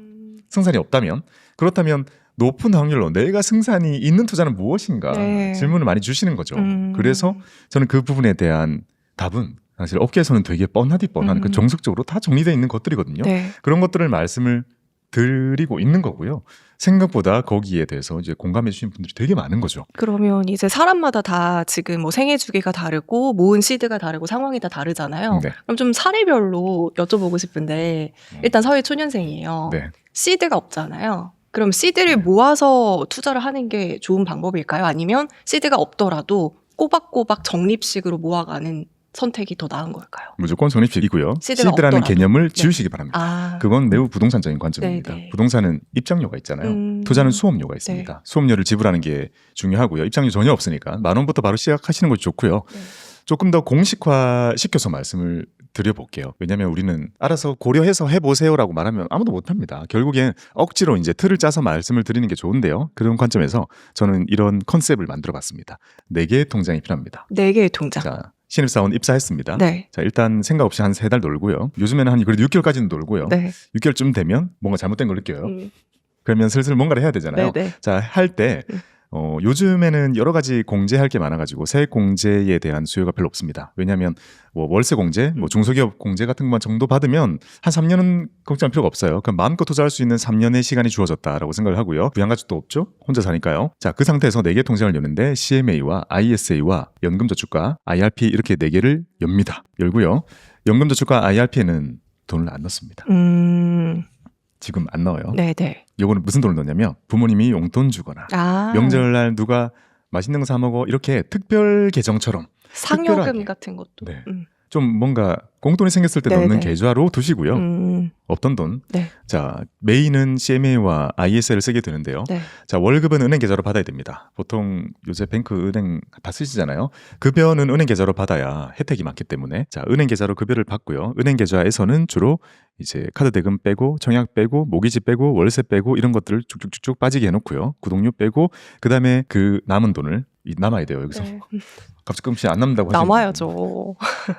승산이 없다면, 그렇다면 높은 확률로 내가 승산이 있는 투자는 무엇인가 네. 질문을 많이 주시는 거죠. 그래서 저는 그 부분에 대한 답은 사실 업계에서는 되게 뻔하디 뻔한 그 정석적으로 다 정리되어 있는 것들이거든요. 네. 그런 것들을 말씀을 드리고 있는 거고요. 생각보다 거기에 대해서 이제 공감해 주시는 분들이 되게 많은 거죠. 그러면 이제 사람마다 다 지금 뭐 생애 주기가 다르고 모은 시드가 다르고 상황이 다 다르잖아요. 네. 그럼 좀 사례별로 여쭤보고 싶은데 일단 사회 초년생이에요. 네. 시드가 없잖아요. 그럼 시드를 모아서 투자를 하는 게 좋은 방법일까요? 아니면 시드가 없더라도 꼬박꼬박 적립식으로 모아가는 선택이 더 나은 걸까요? 무조건 적립식이고요. 시드가 시드라는 없더라도. 개념을 네. 지우시기 바랍니다. 아, 그건 매우 부동산적인 관점입니다. 네, 네. 부동산은 입장료가 있잖아요. 투자는 수업료가 있습니다. 네. 수업료를 지불하는 게 중요하고요. 입장료 전혀 없으니까 10,000원부터 바로 시작하시는 것이 좋고요. 네. 조금 더 공식화 시켜서 말씀을 드려볼게요. 왜냐하면 우리는 알아서 고려해서 해보세요라고 말하면 아무도 못합니다. 결국엔 억지로 이제 틀을 짜서 말씀을 드리는 게 좋은데요. 그런 관점에서 저는 이런 컨셉을 만들어봤습니다. 4개의 통장이 필요합니다. 4개의 통장. 자, 신입사원 입사했습니다. 네. 자, 일단 생각 없이 한 3달 놀고요. 요즘에는 한 그래도 6개월까지는 놀고요. 네. 6개월쯤 되면 뭔가 잘못된 걸 느껴요. 그러면 슬슬 뭔가를 해야 되잖아요. 네, 네. 자, 할 때 요즘에는 여러 가지 공제할 게 많아가지고 세액 공제에 대한 수요가 별로 없습니다. 왜냐하면 뭐 월세 공제, 뭐 중소기업 공제 같은 것만 정도 받으면 한 3년은 걱정할 필요가 없어요. 그럼 마음껏 투자할 수 있는 3년의 시간이 주어졌다라고 생각을 하고요. 부양가족도 없죠? 혼자 사니까요. 자, 그 상태에서 4개 통장을 여는데 CMA와 ISA와 연금저축과 IRP 이렇게 4개를 엽니다. 열고요. 연금저축과 IRP에는 돈을 안 넣습니다. 지금 안 넣어요. 네네. 요거는 무슨 돈을 넣냐면 부모님이 용돈 주거나 아. 명절날 누가 맛있는 거 사 먹어 이렇게 특별 계정처럼 상여금 특별하게. 같은 것도. 네. 좀 뭔가 공돈이 생겼을 때 네네. 넣는 계좌로 두시고요. 없던 돈. 네. 자, 메인은 CMA와 ISA를 쓰게 되는데요. 네. 자, 월급은 은행 계좌로 받아야 됩니다. 보통 요새 뱅크 은행 다 쓰시잖아요. 급여는 은행 계좌로 받아야 혜택이 많기 때문에 자, 은행 계좌로 급여를 받고요. 은행 계좌에서는 주로 이제 카드 대금 빼고 청약 빼고 모기지 빼고 월세 빼고 이런 것들을 쭉쭉쭉쭉 빠지게 해놓고요. 구독료 빼고 그다음에 그 남은 돈을 남아야 돼요. 여기서 네. 가끔씩 안 남는다고 하시는 남아야죠.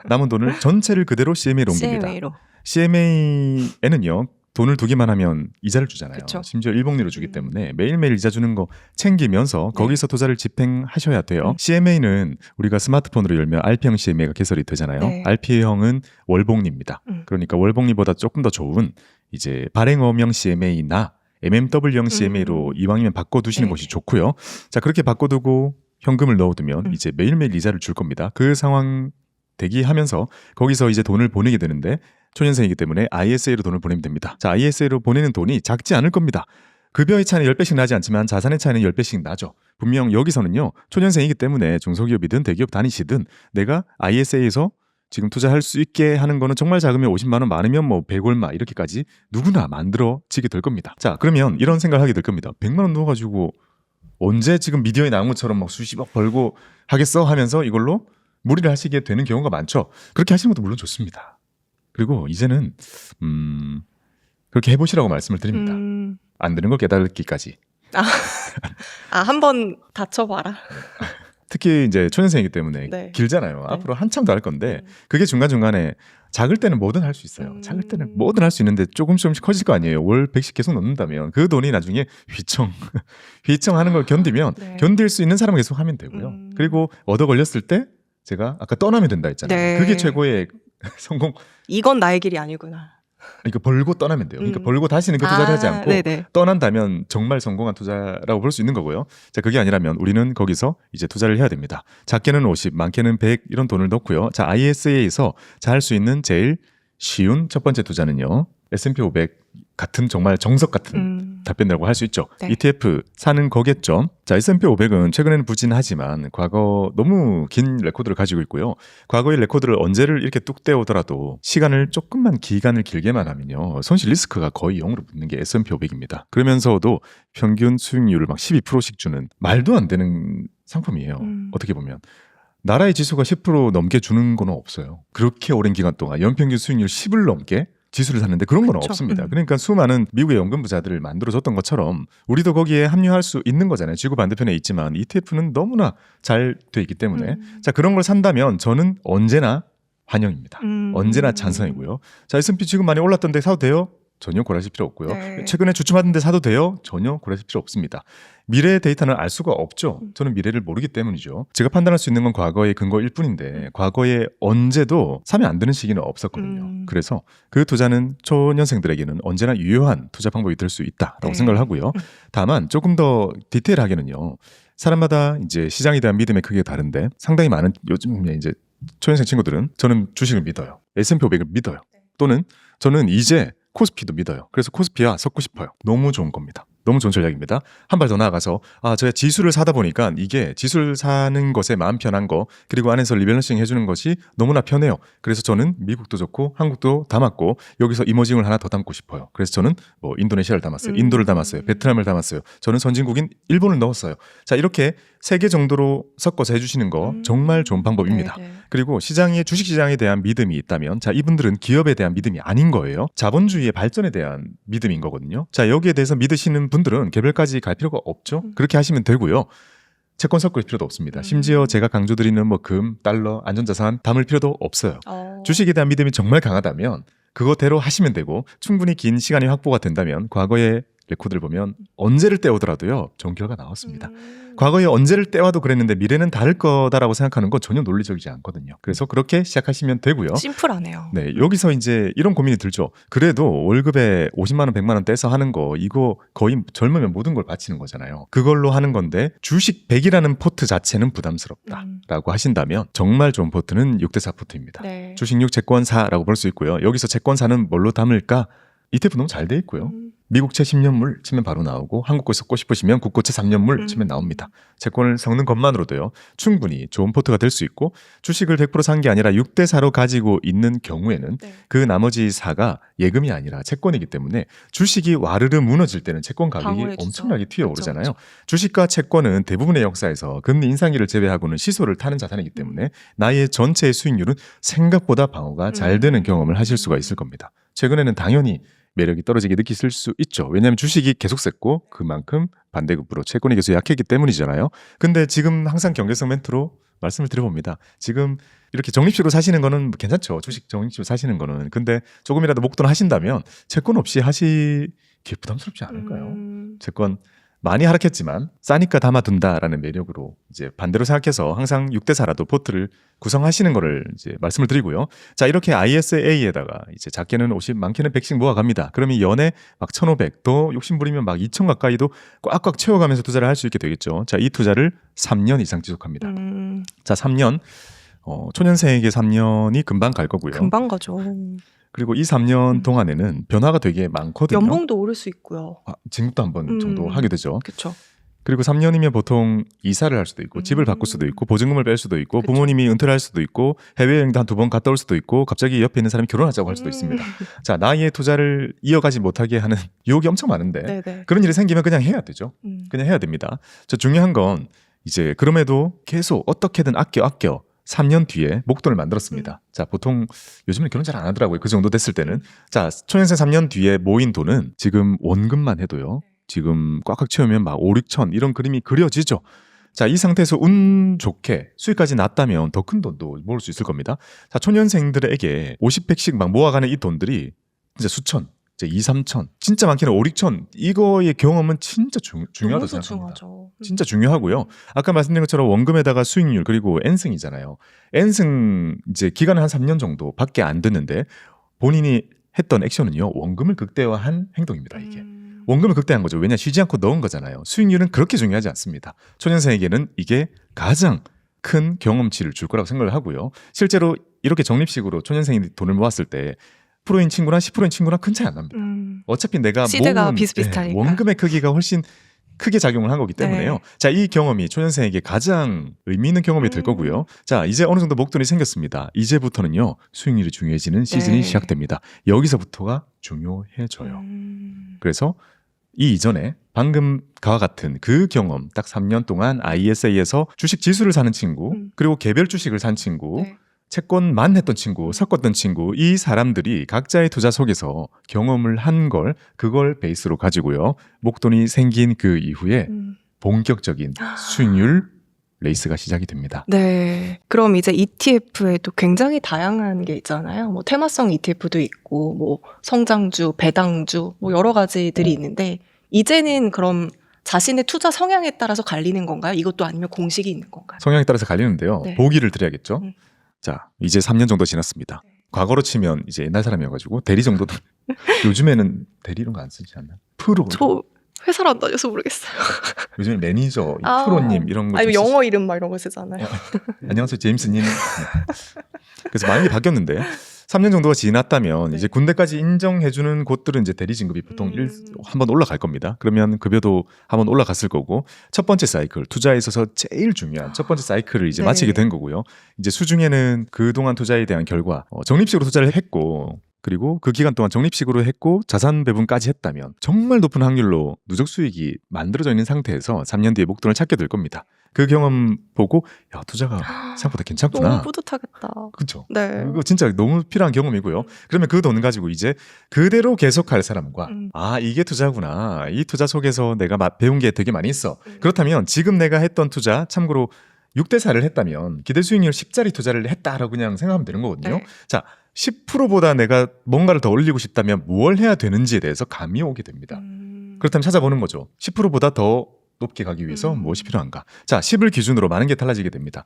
남은 돈을 전체를 그대로 CMA로 옮깁니다. CMA로. CMA에는요. 돈을 두기만 하면 이자를 주잖아요. 그쵸. 심지어 일복리로 주기 때문에 매일매일 이자 주는 거 챙기면서 네. 거기서 투자를 집행하셔야 돼요. CMA는 우리가 스마트폰으로 열면 RP형 CMA가 개설이 되잖아요. 네. RP형은 월복리입니다. 그러니까 월복리보다 조금 더 좋은 이제 발행어명 CMA나 MMW형 CMA로 이왕이면 바꿔두시는 네. 것이 좋고요. 자, 그렇게 바꿔두고 현금을 넣어두면 이제 매일매일 이자를 줄 겁니다. 그 상황 대기하면서 거기서 이제 돈을 보내게 되는데 초년생이기 때문에 ISA로 돈을 보내면 됩니다. 자, ISA로 보내는 돈이 작지 않을 겁니다. 급여의 차이는 10배씩 나지 않지만 자산의 차이는 10배씩 나죠. 분명 여기서는요. 초년생이기 때문에 중소기업이든 대기업 다니시든 내가 ISA에서 지금 투자할 수 있게 하는 거는 정말 작으면 50만 원, 많으면 뭐 100얼마 이렇게까지 누구나 만들어지게 될 겁니다. 자, 그러면 이런 생각을 하게 될 겁니다. 100만 원 넣어가지고 언제 지금 미디어에 나온 것처럼 막 수십억 벌고 하겠어 하면서 이걸로 무리를 하시게 되는 경우가 많죠. 그렇게 하시는 것도 물론 좋습니다. 그리고 이제는 그렇게 해보시라고 말씀을 드립니다. 안 되는 걸 깨달기까지. 한번 다쳐봐라. 특히 이제 초년생이기 때문에 네. 길잖아요. 네. 앞으로 한참 더 할 건데 그게 중간중간에 작을 때는 뭐든 할 수 있어요. 작을 때는 뭐든 할 수 있는데 조금씩 커질 거 아니에요. 월 100씩 계속 넣는다면 그 돈이 나중에 휘청하는 걸 견디면 네. 견딜 수 있는 사람은 계속 하면 되고요. 그리고 얻어 걸렸을 때 제가 아까 떠나면 된다 했잖아요. 네. 그게 최고의 성공. 이건 나의 길이 아니구나. 그러니까 벌고 떠나면 돼요. 그러니까 벌고 다시는 그 투자를 하지 않고 네네. 떠난다면 정말 성공한 투자라고 볼 수 있는 거고요. 자, 그게 아니라면 우리는 거기서 이제 투자를 해야 됩니다. 작게는 50, 많게는 100 이런 돈을 넣고요. 자, ISA에서 잘 할 수 있는 제일 쉬운 첫 번째 투자는요. S&P 500 같은 정말 정석 같은 답변이라고 할 수 있죠. 네. ETF 사는 거겠죠. 자, S&P 500은 최근에는 부진하지만 과거 너무 긴 레코드를 가지고 있고요. 과거의 레코드를 언제를 이렇게 뚝 떼오더라도 시간을 조금만 기간을 길게만 하면요. 손실 리스크가 거의 0으로 붙는 게 S&P 500입니다. 그러면서도 평균 수익률을 막 12%씩 주는 말도 안 되는 상품이에요. 어떻게 보면. 나라의 지수가 10% 넘게 주는 건 없어요. 그렇게 오랜 기간 동안 연평균 수익률 10을 넘게 지수를 샀는데 그런 건 그쵸. 없습니다. 그러니까 수많은 미국의 연금 부자들을 만들어줬던 것처럼 우리도 거기에 합류할 수 있는 거잖아요. 지구 반대편에 있지만 ETF는 너무나 잘 돼 있기 때문에 자, 그런 걸 산다면 저는 언제나 환영입니다. 언제나 찬성이고요. 자, S&P 지금 많이 올랐던데 사도 돼요? 전혀 고려하실 필요 없고요. 네. 최근에 주춤하던데 사도 돼요? 전혀 고려하실 필요 없습니다. 미래의 데이터는 알 수가 없죠. 저는 미래를 모르기 때문이죠. 제가 판단할 수 있는 건 과거의 근거일 뿐인데 과거에 언제도 사면 안 되는 시기는 없었거든요. 그래서 그 투자는 초년생들에게는 언제나 유효한 투자 방법이 될 수 있다라고 네. 생각을 하고요. 다만 조금 더 디테일하게는요. 사람마다 이제 시장에 대한 믿음의 크기가 다른데 상당히 많은 요즘 이제 초년생 친구들은 저는 주식을 믿어요. S&P 500을 믿어요. 또는 저는 이제 코스피도 믿어요. 그래서 코스피와 섞고 싶어요. 너무 좋은 겁니다. 너무 좋은 전략입니다. 한 발 더 나아가서 제가 지수를 사다 보니까 이게 지수를 사는 것에 마음 편한 거 그리고 안에서 리밸런싱 해주는 것이 너무나 편해요. 그래서 저는 미국도 좋고 한국도 담았고 여기서 이머징을 하나 더 담고 싶어요. 그래서 저는 뭐 인도네시아를 담았어요. 인도를 담았어요. 베트남을 담았어요. 저는 선진국인 일본을 넣었어요. 자, 이렇게 3개 정도로 섞어서 해주시는 거 정말 좋은 방법입니다. 네네. 그리고 주식시장에 대한 믿음이 있다면 자, 이분들은 기업에 대한 믿음이 아닌 거예요. 자본주의의 발전에 대한 믿음인 거거든요. 자, 여기에 대해서 믿으시는 분들은 개별까지 갈 필요가 없죠. 그렇게 하시면 되고요. 채권 섞을 필요도 없습니다. 심지어 제가 강조드리는 뭐 금, 달러, 안전자산 담을 필요도 없어요. 주식에 대한 믿음이 정말 강하다면 그거대로 하시면 되고 충분히 긴 시간이 확보가 된다면 과거의 레코드를 보면 언제를 떼오더라도요. 좋은 결과 나왔습니다. 과거에 언제를 떼와도 그랬는데 미래는 다를 거다라고 생각하는 건 전혀 논리적이지 않거든요. 그래서 그렇게 시작하시면 되고요. 심플하네요. 네, 여기서 이제 이런 고민이 들죠. 그래도 월급에 50만 원, 100만 원 떼서 하는 거 이거 거의 젊으면 모든 걸 바치는 거잖아요. 그걸로 하는 건데 주식 100이라는 포트 자체는 부담스럽다라고 하신다면 정말 좋은 포트는 6대4 포트입니다. 네. 주식 6, 채권 4라고 볼 수 있고요. 여기서 채권 4는 뭘로 담을까? ETF 너무 잘 돼 있고요. 미국채 10년물 치면 바로 나오고 한국 거 섞고 싶으시면 국고채 3년물 치면 나옵니다. 채권을 섞는 것만으로도요. 충분히 좋은 포트가 될 수 있고 주식을 100% 산 게 아니라 6대4로 가지고 있는 경우에는 네. 그 나머지 4가 예금이 아니라 채권이기 때문에 주식이 와르르 무너질 때는 채권 가격이 방어해주죠. 엄청나게 튀어오르잖아요. 그쵸. 주식과 채권은 대부분의 역사에서 금리 인상기를 제외하고는 시소를 타는 자산이기 때문에 나의 전체의 수익률은 생각보다 방어가 잘 되는 경험을 하실 수가 있을 겁니다. 최근에는 당연히 매력이 떨어지게 느끼실 수 있죠. 왜냐하면 주식이 계속 셌고 그만큼 반대급부로 채권이 계속 약했기 때문이잖아요. 근데 지금 항상 경제성 멘트로 말씀을 드려봅니다. 지금 이렇게 적립식으로 사시는 거는 괜찮죠. 주식 적립식으로 사시는 거는. 근데 조금이라도 목돈 하신다면 채권 없이 하시기 부담스럽지 않을까요? 채권 많이 하락했지만 싸니까 담아둔다라는 매력으로 이제 반대로 생각해서 항상 6대4라도 포트를 구성하시는 거를 이제 말씀을 드리고요. 자, 이렇게 ISA에다가 이제 작게는 50, 많게는 100씩 모아갑니다. 그러면 연에 막 1,500, 더 욕심부리면 막 2,000 가까이도 꽉꽉 채워가면서 투자를 할 수 있게 되겠죠. 자, 이 투자를 3년 이상 지속합니다. 자, 3년. 초년생에게 3년이 금방 갈 거고요. 금방 가죠. 그리고 이 3년 동안에는 변화가 되게 많거든요. 연봉도 오를 수 있고요. 진급도 한 번 정도 하게 되죠. 그렇죠. 그리고 3년이면 보통 이사를 할 수도 있고 집을 바꿀 수도 있고 보증금을 뺄 수도 있고 그쵸. 부모님이 은퇴를 할 수도 있고 해외여행도 한 2번 갔다 올 수도 있고 갑자기 옆에 있는 사람이 결혼하자고 할 수도 있습니다. 자, 나의 투자를 이어가지 못하게 하는 유혹이 엄청 많은데 네네. 그런 일이 생기면 그냥 해야 되죠. 그냥 해야 됩니다. 저 중요한 건 이제 그럼에도 계속 어떻게든 아껴 3년 뒤에 목돈을 만들었습니다. 자, 보통 요즘은 결혼 잘 안 하더라고요. 그 정도 됐을 때는. 자, 초년생 3년 뒤에 모인 돈은 지금 원금만 해도요. 지금 꽉꽉 채우면 막 5, 6천 이런 그림이 그려지죠. 자, 이 상태에서 운 좋게 수익까지 났다면 더 큰 돈도 모을 수 있을 겁니다. 자, 초년생들에게 50, 100씩 막 모아가는 이 돈들이 진짜 수천, 이제 2, 3천, 진짜 많게는 5, 6천, 이거의 경험은 진짜 중요하다고 너무 생각합니다. 소중하죠. 진짜 중요하고요. 아까 말씀드린 것처럼 원금에다가 수익률 그리고 N승이잖아요. N승 이제 기간은 한 3년 정도 밖에 안 됐는데 본인이 했던 액션은요. 원금을 극대화한 행동입니다. 이게. 원금을 극대화한 거죠. 왜냐 쉬지 않고 넣은 거잖아요. 수익률은 그렇게 중요하지 않습니다. 초년생에게는 이게 가장 큰 경험치를 줄 거라고 생각을 하고요. 실제로 이렇게 적립식으로 초년생이 돈을 모았을 때 프로인 친구나 10%인 친구나 큰 차이 안 납니다. 어차피 내가 시대가 모은 비슷비슷하니까. 원금의 크기가 훨씬 크게 작용을 한 거기 때문에요. 네. 자, 이 경험이 초년생에게 가장 의미 있는 경험이 될 거고요. 자, 이제 어느 정도 목돈이 생겼습니다. 이제부터는요. 수익률이 중요해지는 시즌이 네. 시작됩니다. 여기서부터가 중요해져요. 그래서 이 이전에 방금과 같은 그 경험 딱 3년 동안 ISA에서 주식 지수를 사는 친구 그리고 개별 주식을 산 친구 네. 채권만 했던 친구, 섞었던 친구, 이 사람들이 각자의 투자 속에서 경험을 한 걸 그걸 베이스로 가지고요. 목돈이 생긴 그 이후에 본격적인 수익률 레이스가 시작이 됩니다. 네. 그럼 이제 ETF에도 굉장히 다양한 게 있잖아요. 뭐 테마성 ETF도 있고, 뭐 성장주, 배당주, 뭐 여러 가지들이 있는데, 이제는 그럼 자신의 투자 성향에 따라서 갈리는 건가요? 이것도 아니면 공식이 있는 건가요? 성향에 따라서 갈리는데요. 네. 보기를 드려야겠죠. 음. 자, 이제 3년 정도 지났습니다. 과거로 치면 이제 옛날 사람이어가지고 대리 정도도 요즘에는 대리 이런 거 안 쓰지 않나? 프로. 저 회사를 안 다녀서 모르겠어요. 요즘에 매니저, 아. 프로님 이런 거. 아니면 좀 영어 이름 막 이런 거 쓰잖아요. 안녕하세요, 제임스님. 그래서 많이 바뀌었는데 3년 정도가 지났다면 네. 이제 군대까지 인정해주는 곳들은 이제 대리 진급이 보통 한번 올라갈 겁니다. 그러면 급여도 한번 올라갔을 거고 첫 번째 사이클 투자에 있어서 제일 중요한 첫 번째 사이클을 이제 네. 마치게 된 거고요. 이제 수중에는 그동안 투자에 대한 결과 적립식으로 투자를 했고 그리고 그 기간 동안 적립식으로 했고 자산 배분까지 했다면 정말 높은 확률로 누적 수익이 만들어져 있는 상태에서 3년 뒤에 목돈을 찾게 될 겁니다. 그 경험 보고 야 투자가 생각보다 괜찮구나. 너무 뿌듯하겠다. 그렇죠. 네. 그거 진짜 너무 필요한 경험이고요. 그러면 그 돈 가지고 이제 그대로 계속할 사람과 아 이게 투자구나. 이 투자 속에서 내가 배운 게 되게 많이 있어. 그렇다면 지금 내가 했던 투자 참고로 6대 4를 했다면 기대 수익률 10짜리 투자를 했다라고 그냥 생각하면 되는 거거든요. 네. 자 10%보다 내가 뭔가를 더 올리고 싶다면 뭘 해야 되는지에 대해서 감이 오게 됩니다. 그렇다면 찾아보는 거죠. 10%보다 더 높게 가기 위해서 무엇이 필요한가? 자, 10을 기준으로 많은 게 달라지게 됩니다.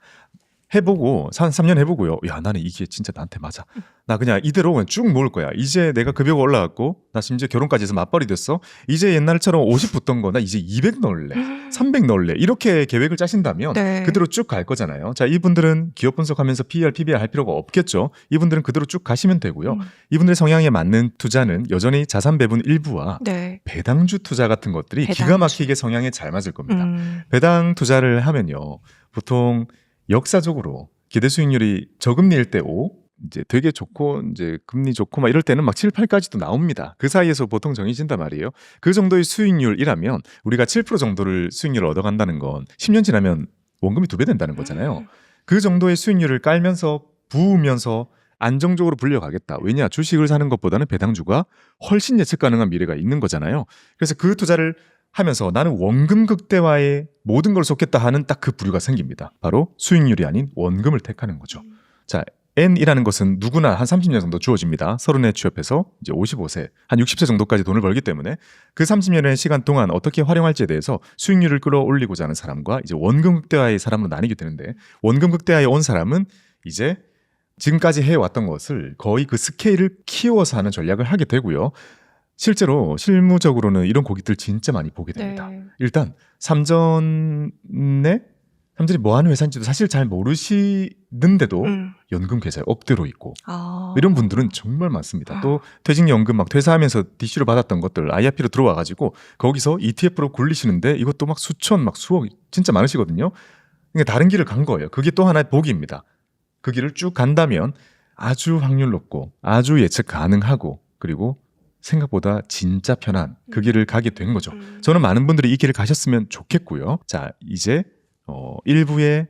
해보고, 한 3년 해보고요. 야, 나는 이게 진짜 나한테 맞아. 나 그냥 이대로 그냥 쭉 모을 거야. 이제 내가 급여가 올라갔고, 나 심지어 결혼까지 해서 맞벌이 됐어. 이제 옛날처럼 50 붙던 거, 나 이제 200 넣을래. 300 넣을래. 이렇게 계획을 짜신다면 네. 그대로 쭉 갈 거잖아요. 자, 이분들은 기업 분석하면서 PER, PBR 할 필요가 없겠죠. 이분들은 그대로 쭉 가시면 되고요. 이분들의 성향에 맞는 투자는 여전히 자산 배분 일부와 네. 배당주 투자 같은 것들이 배당주. 기가 막히게 성향에 잘 맞을 겁니다. 배당 투자를 하면요. 보통 역사적으로 기대 수익률이 저금리일 때 5, 이제 되게 좋고 이제 금리 좋고 막 이럴 때는 막 7, 8까지도 나옵니다. 그 사이에서 보통 정해진단 말이에요. 그 정도의 수익률이라면 우리가 7% 정도를 수익률을 얻어간다는 건 10년 지나면 원금이 2배 된다는 거잖아요. 그 정도의 수익률을 깔면서 부으면서 안정적으로 불려가겠다. 왜냐? 주식을 사는 것보다는 배당주가 훨씬 예측 가능한 미래가 있는 거잖아요. 그래서 그 투자를 하면서 나는 원금 극대화에 모든 걸 쏟겠다 하는 딱 그 부류가 생깁니다. 바로 수익률이 아닌 원금을 택하는 거죠. 자, N이라는 것은 누구나 한 30년 정도 주어집니다. 30에 취업해서 이제 55세, 한 60세 정도까지 돈을 벌기 때문에 그 30년의 시간 동안 어떻게 활용할지에 대해서 수익률을 끌어올리고자 하는 사람과 이제 원금 극대화의 사람으로 나뉘게 되는데 원금 극대화에 온 사람은 이제 지금까지 해왔던 것을 거의 그 스케일을 키워서 하는 전략을 하게 되고요. 실제로 실무적으로는 이런 고객들 진짜 많이 보게 됩니다. 네. 일단 삼전이 뭐 하는 회사인지도 사실 잘 모르시는데도 연금 계좌에 억대로 있고 아. 이런 분들은 정말 많습니다. 또 퇴직연금 막 퇴사하면서 DC로 받았던 것들 IRP로 들어와가지고 거기서 ETF로 굴리시는데 이것도 막 수천 막 수억 진짜 많으시거든요. 그러니까 다른 길을 간 거예요. 그게 또 하나의 복입니다. 그 길을 쭉 간다면 아주 확률 높고 아주 예측 가능하고 그리고 생각보다 진짜 편한 그 길을 가게 된 거죠. 저는 많은 분들이 이 길을 가셨으면 좋겠고요. 자, 이제 일부의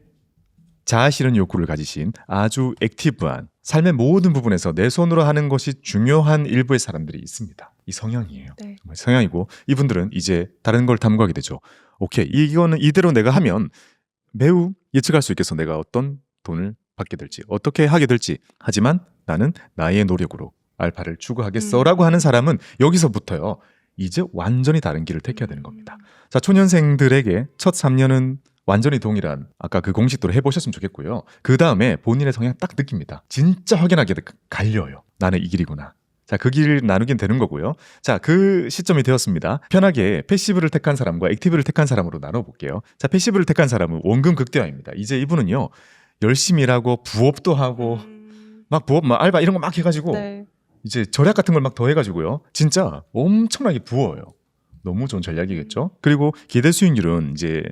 자아 실현 욕구를 가지신 아주 액티브한 삶의 모든 부분에서 내 손으로 하는 것이 중요한 일부의 사람들이 있습니다. 이 성향이에요. 네. 정말 성향이고 이분들은 이제 다른 걸 탐구하게 되죠. 오케이, 이거는 이대로 내가 하면 매우 예측할 수 있겠어. 내가 어떤 돈을 받게 될지, 어떻게 하게 될지. 하지만 나는 나의 노력으로 알파를 추구하겠어라고 하는 사람은 여기서부터요. 이제 완전히 다른 길을 택해야 되는 겁니다. 자, 초년생들에게 첫 3년은 완전히 동일한 아까 그 공식대로 해보셨으면 좋겠고요. 그 다음에 본인의 성향 딱 느낍니다. 진짜 확연하게 갈려요. 나는 이 길이구나. 자, 그 길을 나누긴 되는 거고요. 자, 그 시점이 되었습니다. 편하게 패시브를 택한 사람과 액티브를 택한 사람으로 나눠볼게요. 자, 패시브를 택한 사람은 원금 극대화입니다. 이제 이분은요, 열심히 일하고 부업도 하고 막 부업, 막 알바 이런 거 막 해가지고 네. 이제 절약 같은 걸 막 더 해가지고요. 진짜 엄청나게 부어요. 너무 좋은 전략이겠죠. 그리고 기대 수익률은 이제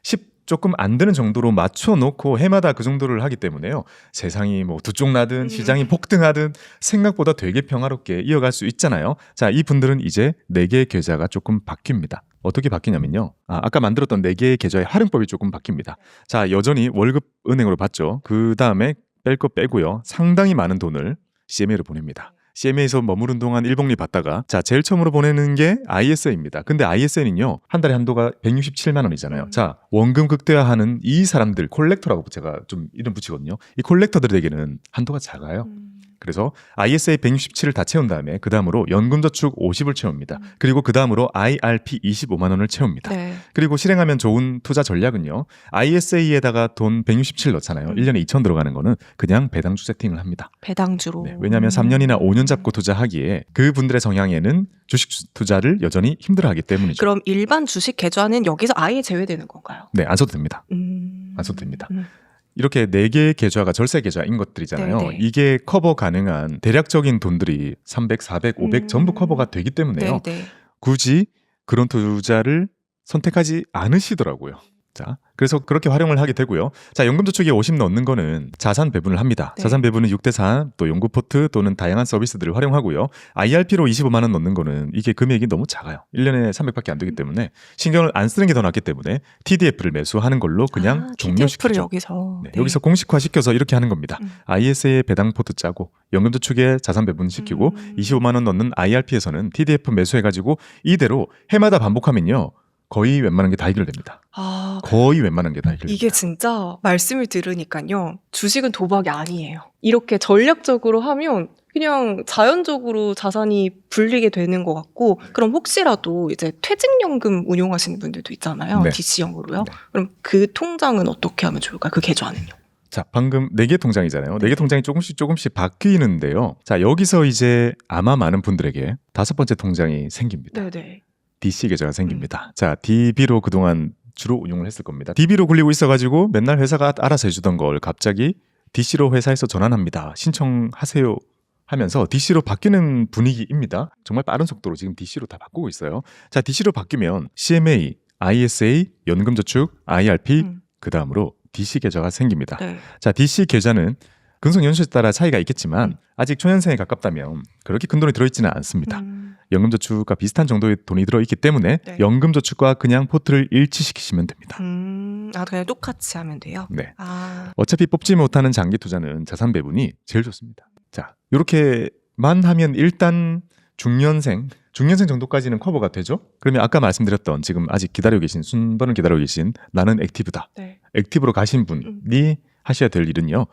10 조금 안 되는 정도로 맞춰놓고 해마다 그 정도를 하기 때문에요. 세상이 뭐 두 쪽 나든 시장이 폭등하든 생각보다 되게 평화롭게 이어갈 수 있잖아요. 자, 이 분들은 이제 4개의 계좌가 조금 바뀝니다. 어떻게 바뀌냐면요. 아까 만들었던 4개의 계좌의 활용법이 조금 바뀝니다. 자, 여전히 월급 은행으로 받죠. 그 다음에 뺄 거 빼고요. 상당히 많은 돈을 CMA로 보냅니다. CMA에서 머무른 동안 일복리 받다가 자, 제일 처음으로 보내는 게 ISA입니다. 근데 ISA는요, 한 달에 한도가 167만 원이잖아요. 자, 원금 극대화하는 이 사람들, 콜렉터라고 제가 좀 이름 붙이거든요. 이 콜렉터들에게는 한도가 작아요. 그래서 ISA 167을 다 채운 다음에 그 다음으로 연금저축 50을 채웁니다. 그리고 그 다음으로 IRP 25만 원을 채웁니다. 네. 그리고 실행하면 좋은 투자 전략은요. ISA에다가 돈 167 넣잖아요. 1년에 2천 들어가는 거는 그냥 배당주 세팅을 합니다. 배당주로. 네, 왜냐하면 3년이나 5년 잡고 투자하기에 그분들의 성향에는 주식 투자를 여전히 힘들어하기 때문이죠. 그럼 일반 주식 계좌는 여기서 아예 제외되는 건가요? 네, 안 써도 됩니다. 안 써도 됩니다. 이렇게 4개의 계좌가 절세 계좌인 것들이잖아요. 네네. 이게 커버 가능한 대략적인 돈들이 300, 400, 500 전부 커버가 되기 때문에요. 네네. 굳이 그런 투자를 선택하지 않으시더라고요. 자, 그래서 그렇게 활용을 하게 되고요. 자, 연금저축에 50 넣는 거는 자산 배분을 합니다. 네. 자산 배분은 6대4, 또 연구포트 또는 다양한 서비스들을 활용하고요. IRP로 25만 원 넣는 거는 이게 금액이 너무 작아요. 1년에 300밖에 안 되기 때문에 신경을 안 쓰는 게 더 낫기 때문에 TDF를 매수하는 걸로 그냥 TDF를 종료시키죠. 여기서. 네, 여기서 공식화 시켜서 이렇게 하는 겁니다. ISA에 배당 포트 짜고 연금저축에 자산 배분 시키고 25만 원 넣는 IRP에서는 TDF 매수해가지고 이대로 해마다 반복하면요. 거의 웬만한 게 다 해결됩니다. 거의 웬만한 게 다 해결됩니다. 이게 진짜 말씀을 들으니까요. 주식은 도박이 아니에요. 이렇게 전략적으로 하면 그냥 자연적으로 자산이 불리게 되는 것 같고, 그럼 혹시라도 이제 퇴직연금 운용하시는 분들도 있잖아요. 네. DC형으로요. 네. 그럼 그 통장은 어떻게 하면 좋을까요? 그 계좌는요? 자, 방금 4개 통장이잖아요. 4개 통장이 조금씩 바뀌는데요. 자, 여기서 이제 아마 많은 분들에게 5번째 통장이 생깁니다. 네네. DC 계좌가 생깁니다. 자, DB로 그동안 주로 운용을 했을 겁니다. DB로 굴리고 있어가지고 맨날 회사가 알아서 해주던 걸 갑자기 DC로 회사에서 전환합니다. 신청하세요 하면서 DC로 바뀌는 분위기입니다. 정말 빠른 속도로 지금 DC로 다 바꾸고 있어요. 자, DC로 바뀌면 CMA, ISA, 연금저축, IRP 그 다음으로 DC 계좌가 생깁니다. 네. 자, DC 계좌는 근속연수에 따라 차이가 있겠지만 아직 초년생에 가깝다면 그렇게 큰 돈이 들어있지는 않습니다. 연금저축과 비슷한 정도의 돈이 들어있기 때문에 네. 연금저축과 그냥 포트를 일치시키시면 됩니다. 그냥 똑같이 하면 돼요? 네. 아, 어차피 뽑지 못하는 장기 투자는 자산 배분이 제일 좋습니다. 자, 이렇게만 하면 일단 중년생 정도까지는 커버가 되죠? 그러면 아까 말씀드렸던 지금 아직 기다리고 계신 순번을 기다리고 계신 나는 액티브다. 네. 액티브로 가신 분이 하셔야 될 일은요.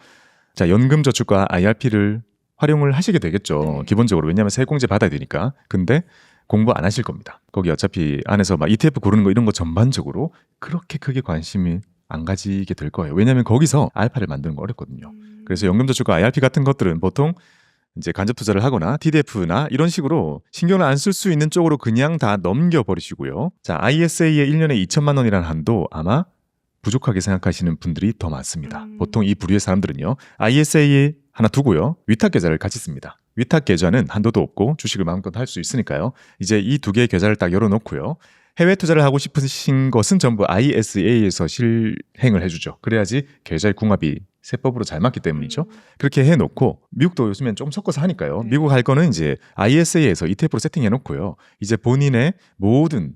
자, 연금저축과 IRP를 활용을 하시게 되겠죠. 네. 기본적으로. 왜냐하면 세액공제 받아야 되니까. 근데 공부 안 하실 겁니다. 거기 어차피 안에서 막 ETF 고르는 거 이런 거 전반적으로 그렇게 크게 관심이 안 가지게 될 거예요. 왜냐하면 거기서 알파를 만드는 거 어렵거든요. 그래서 연금저축과 IRP 같은 것들은 보통 이제 간접 투자를 하거나 TDF나 이런 식으로 신경을 안 쓸 수 있는 쪽으로 그냥 다 넘겨버리시고요. 자, ISA에 1년에 2천만 원이라는 한도 아마 부족하게 생각하시는 분들이 더 많습니다. 보통 이 부류의 사람들은요. ISA에 하나 두고요. 위탁 계좌를 같이 씁니다. 위탁 계좌는 한도도 없고 주식을 마음껏 할 수 있으니까요. 이제 이 2개의 계좌를 딱 열어놓고요. 해외 투자를 하고 싶으신 것은 전부 ISA에서 실행을 해주죠. 그래야지 계좌의 궁합이 세법으로 잘 맞기 때문이죠. 그렇게 해놓고 미국도 요즘엔 좀 섞어서 하니까요. 네. 미국 할 거는 이제 ISA에서 ETF로 세팅해놓고요. 이제 본인의 모든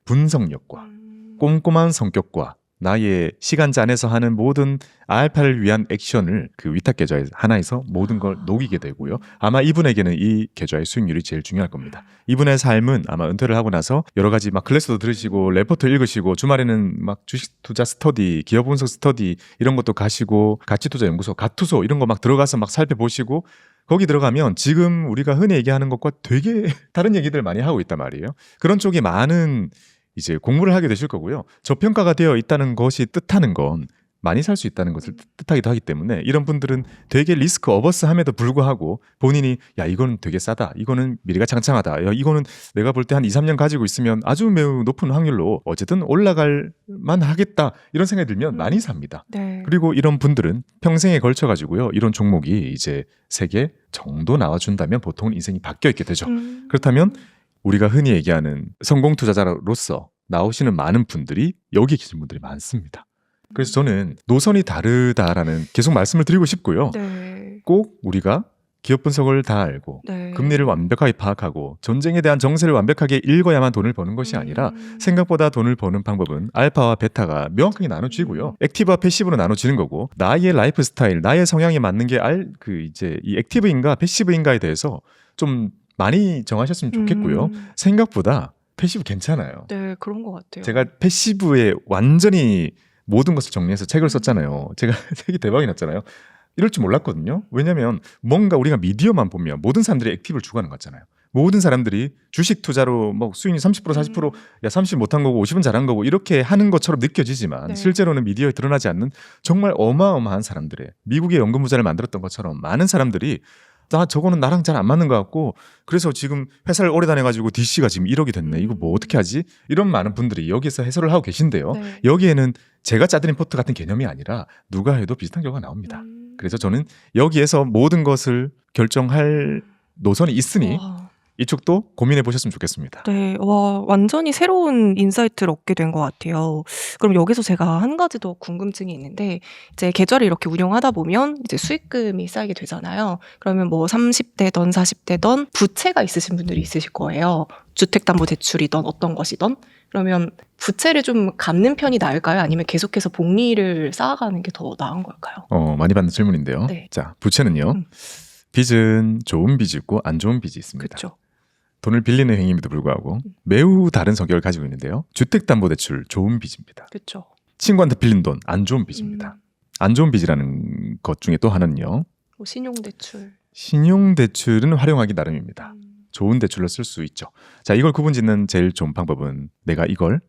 분석력과 꼼꼼한 성격과 나의 시간제 안에서 하는 모든 알파를 위한 액션을 그 위탁 계좌에 하나에서 모든 걸 녹이게 되고요. 아마 이분에게는 이 계좌의 수익률이 제일 중요할 겁니다. 이분의 삶은 아마 은퇴를 하고 나서 여러 가지 막 클래스도 들으시고 레포트 읽으시고 주말에는 막 주식 투자 스터디, 기업 분석 스터디 이런 것도 가시고 가치투자 연구소, 가투소 이런 거 막 들어가서 막 살펴보시고 거기 들어가면 지금 우리가 흔히 얘기하는 것과 되게 다른 얘기들 많이 하고 있단 말이에요. 그런 쪽에 많은 이제 공부를 하게 되실 거고요. 저평가가 되어 있다는 것이 뜻하는 건 많이 살 수 있다는 것을 뜻하기도 하기 때문에 이런 분들은 되게 리스크 어버스함에도 불구하고 본인이 야 이거는 되게 싸다. 이거는 미래가 창창하다. 야, 이거는 내가 볼 때 한 2, 3년 가지고 있으면 아주 매우 높은 확률로 어쨌든 올라갈 만하겠다. 이런 생각이 들면 많이 삽니다. 네. 그리고 이런 분들은 평생에 걸쳐 가지고요. 이런 종목이 이제 3개 정도 나와준다면 보통은 인생이 바뀌어 있게 되죠. 그렇다면 우리가 흔히 얘기하는 성공 투자자로서 나오시는 많은 분들이 여기 계신 분들이 많습니다. 그래서 저는 노선이 다르다라는 계속 말씀을 드리고 싶고요. 네. 꼭 우리가 기업 분석을 다 알고 네. 금리를 완벽하게 파악하고 전쟁에 대한 정세를 완벽하게 읽어야만 돈을 버는 것이 아니라 생각보다 돈을 버는 방법은 알파와 베타가 명확하게 나눠지고요. 액티브와 패시브로 나눠지는 거고 나의 라이프 스타일, 나의 성향에 맞는 게 이제 이 액티브인가 패시브인가에 대해서 좀 많이 정하셨으면 좋겠고요. 생각보다 패시브 괜찮아요. 네, 그런 것 같아요. 제가 패시브에 완전히 모든 것을 정리해서 책을 썼잖아요. 제가 책이 대박이 났잖아요. 이럴 줄 몰랐거든요. 왜냐하면 뭔가 우리가 미디어만 보면 모든 사람들이 액티브를 추구하는 것 같잖아요. 모든 사람들이 주식 투자로 뭐 수익률 30% 40% 야 30 못한 거고 50은 잘한 거고 이렇게 하는 것처럼 느껴지지만 네. 실제로는 미디어에 드러나지 않는 정말 어마어마한 사람들의 미국의 연금 부자를 만들었던 것처럼 많은 사람들이 저거는 나랑 잘 안 맞는 것 같고 그래서 지금 회사를 오래 다녀가지고 DC가 지금 1억이 됐네. 이거 뭐 어떻게 하지? 이런 많은 분들이 여기서 해설을 하고 계신데요. 네. 여기에는 제가 짜드린 포트 같은 개념이 아니라 누가 해도 비슷한 결과가 나옵니다. 그래서 저는 여기에서 모든 것을 결정할 노선이 있으니 와. 이쪽도 고민해 보셨으면 좋겠습니다. 네, 와, 완전히 새로운 인사이트를 얻게 된 것 같아요. 그럼 여기서 제가 한 가지 더 궁금증이 있는데, 이제 계좌를 이렇게 운영하다 보면 이제 수익금이 쌓이게 되잖아요. 그러면 뭐 30대던 40대던 부채가 있으신 분들이 있으실 거예요. 주택담보대출이던 어떤 것이던. 그러면 부채를 좀 갚는 편이 나을까요? 아니면 계속해서 복리를 쌓아가는 게 더 나은 걸까요? 많이 받는 질문인데요. 네. 자, 부채는요. 음. 빚은 좋은 빚이 있고 안 좋은 빚이 있습니다. 그렇죠. 돈을 빌리는 행위임에도 불구하고 매우 다른 성격을 가지고 있는데요. 주택담보대출 좋은 빚입니다. 그렇죠. 친구한테 빌린 돈 안 좋은 빚입니다. 안 좋은 빚이라는 것 중에 또 하나는요. 뭐 신용대출. 신용대출은 활용하기 나름입니다. 좋은 대출로 쓸 수 있죠. 자, 이걸 구분짓는 제일 좋은 방법은 내가 이걸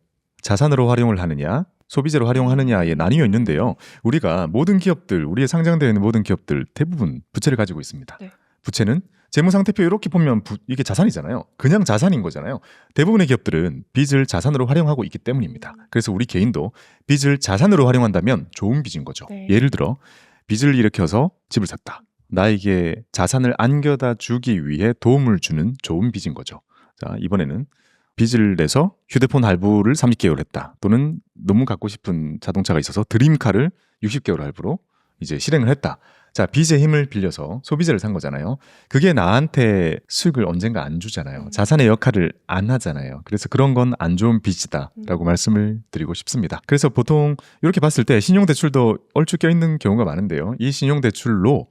자산으로 활용을 하느냐 소비재로 활용하느냐에 나뉘어 있는데요. 우리가 모든 기업들, 우리의 상장되어 있는 모든 기업들 대부분 부채를 가지고 있습니다. 네. 부채는 재무상태표 이렇게 보면 이게 자산이잖아요. 그냥 자산인 거잖아요. 대부분의 기업들은 빚을 자산으로 활용하고 있기 때문입니다. 그래서 우리 개인도 빚을 자산으로 활용한다면 좋은 빚인 거죠. 네. 예를 들어 빚을 일으켜서 집을 샀다. 나에게 자산을 안겨다 주기 위해 도움을 주는 좋은 빚인 거죠. 자, 이번에는 빚을 내서 휴대폰 할부를 30개월 했다. 또는 너무 갖고 싶은 자동차가 있어서 드림카를 60개월 할부로 이제 실행을 했다. 자, 빚의 힘을 빌려서 소비재를 산 거잖아요. 그게 나한테 수익을 언젠가 안 주잖아요. 자산의 역할을 안 하잖아요. 그래서 그런 건 안 좋은 빚이다라고 말씀을 드리고 싶습니다. 그래서 보통 이렇게 봤을 때 신용대출도 얼추 껴있는 경우가 많은데요. 이 신용대출로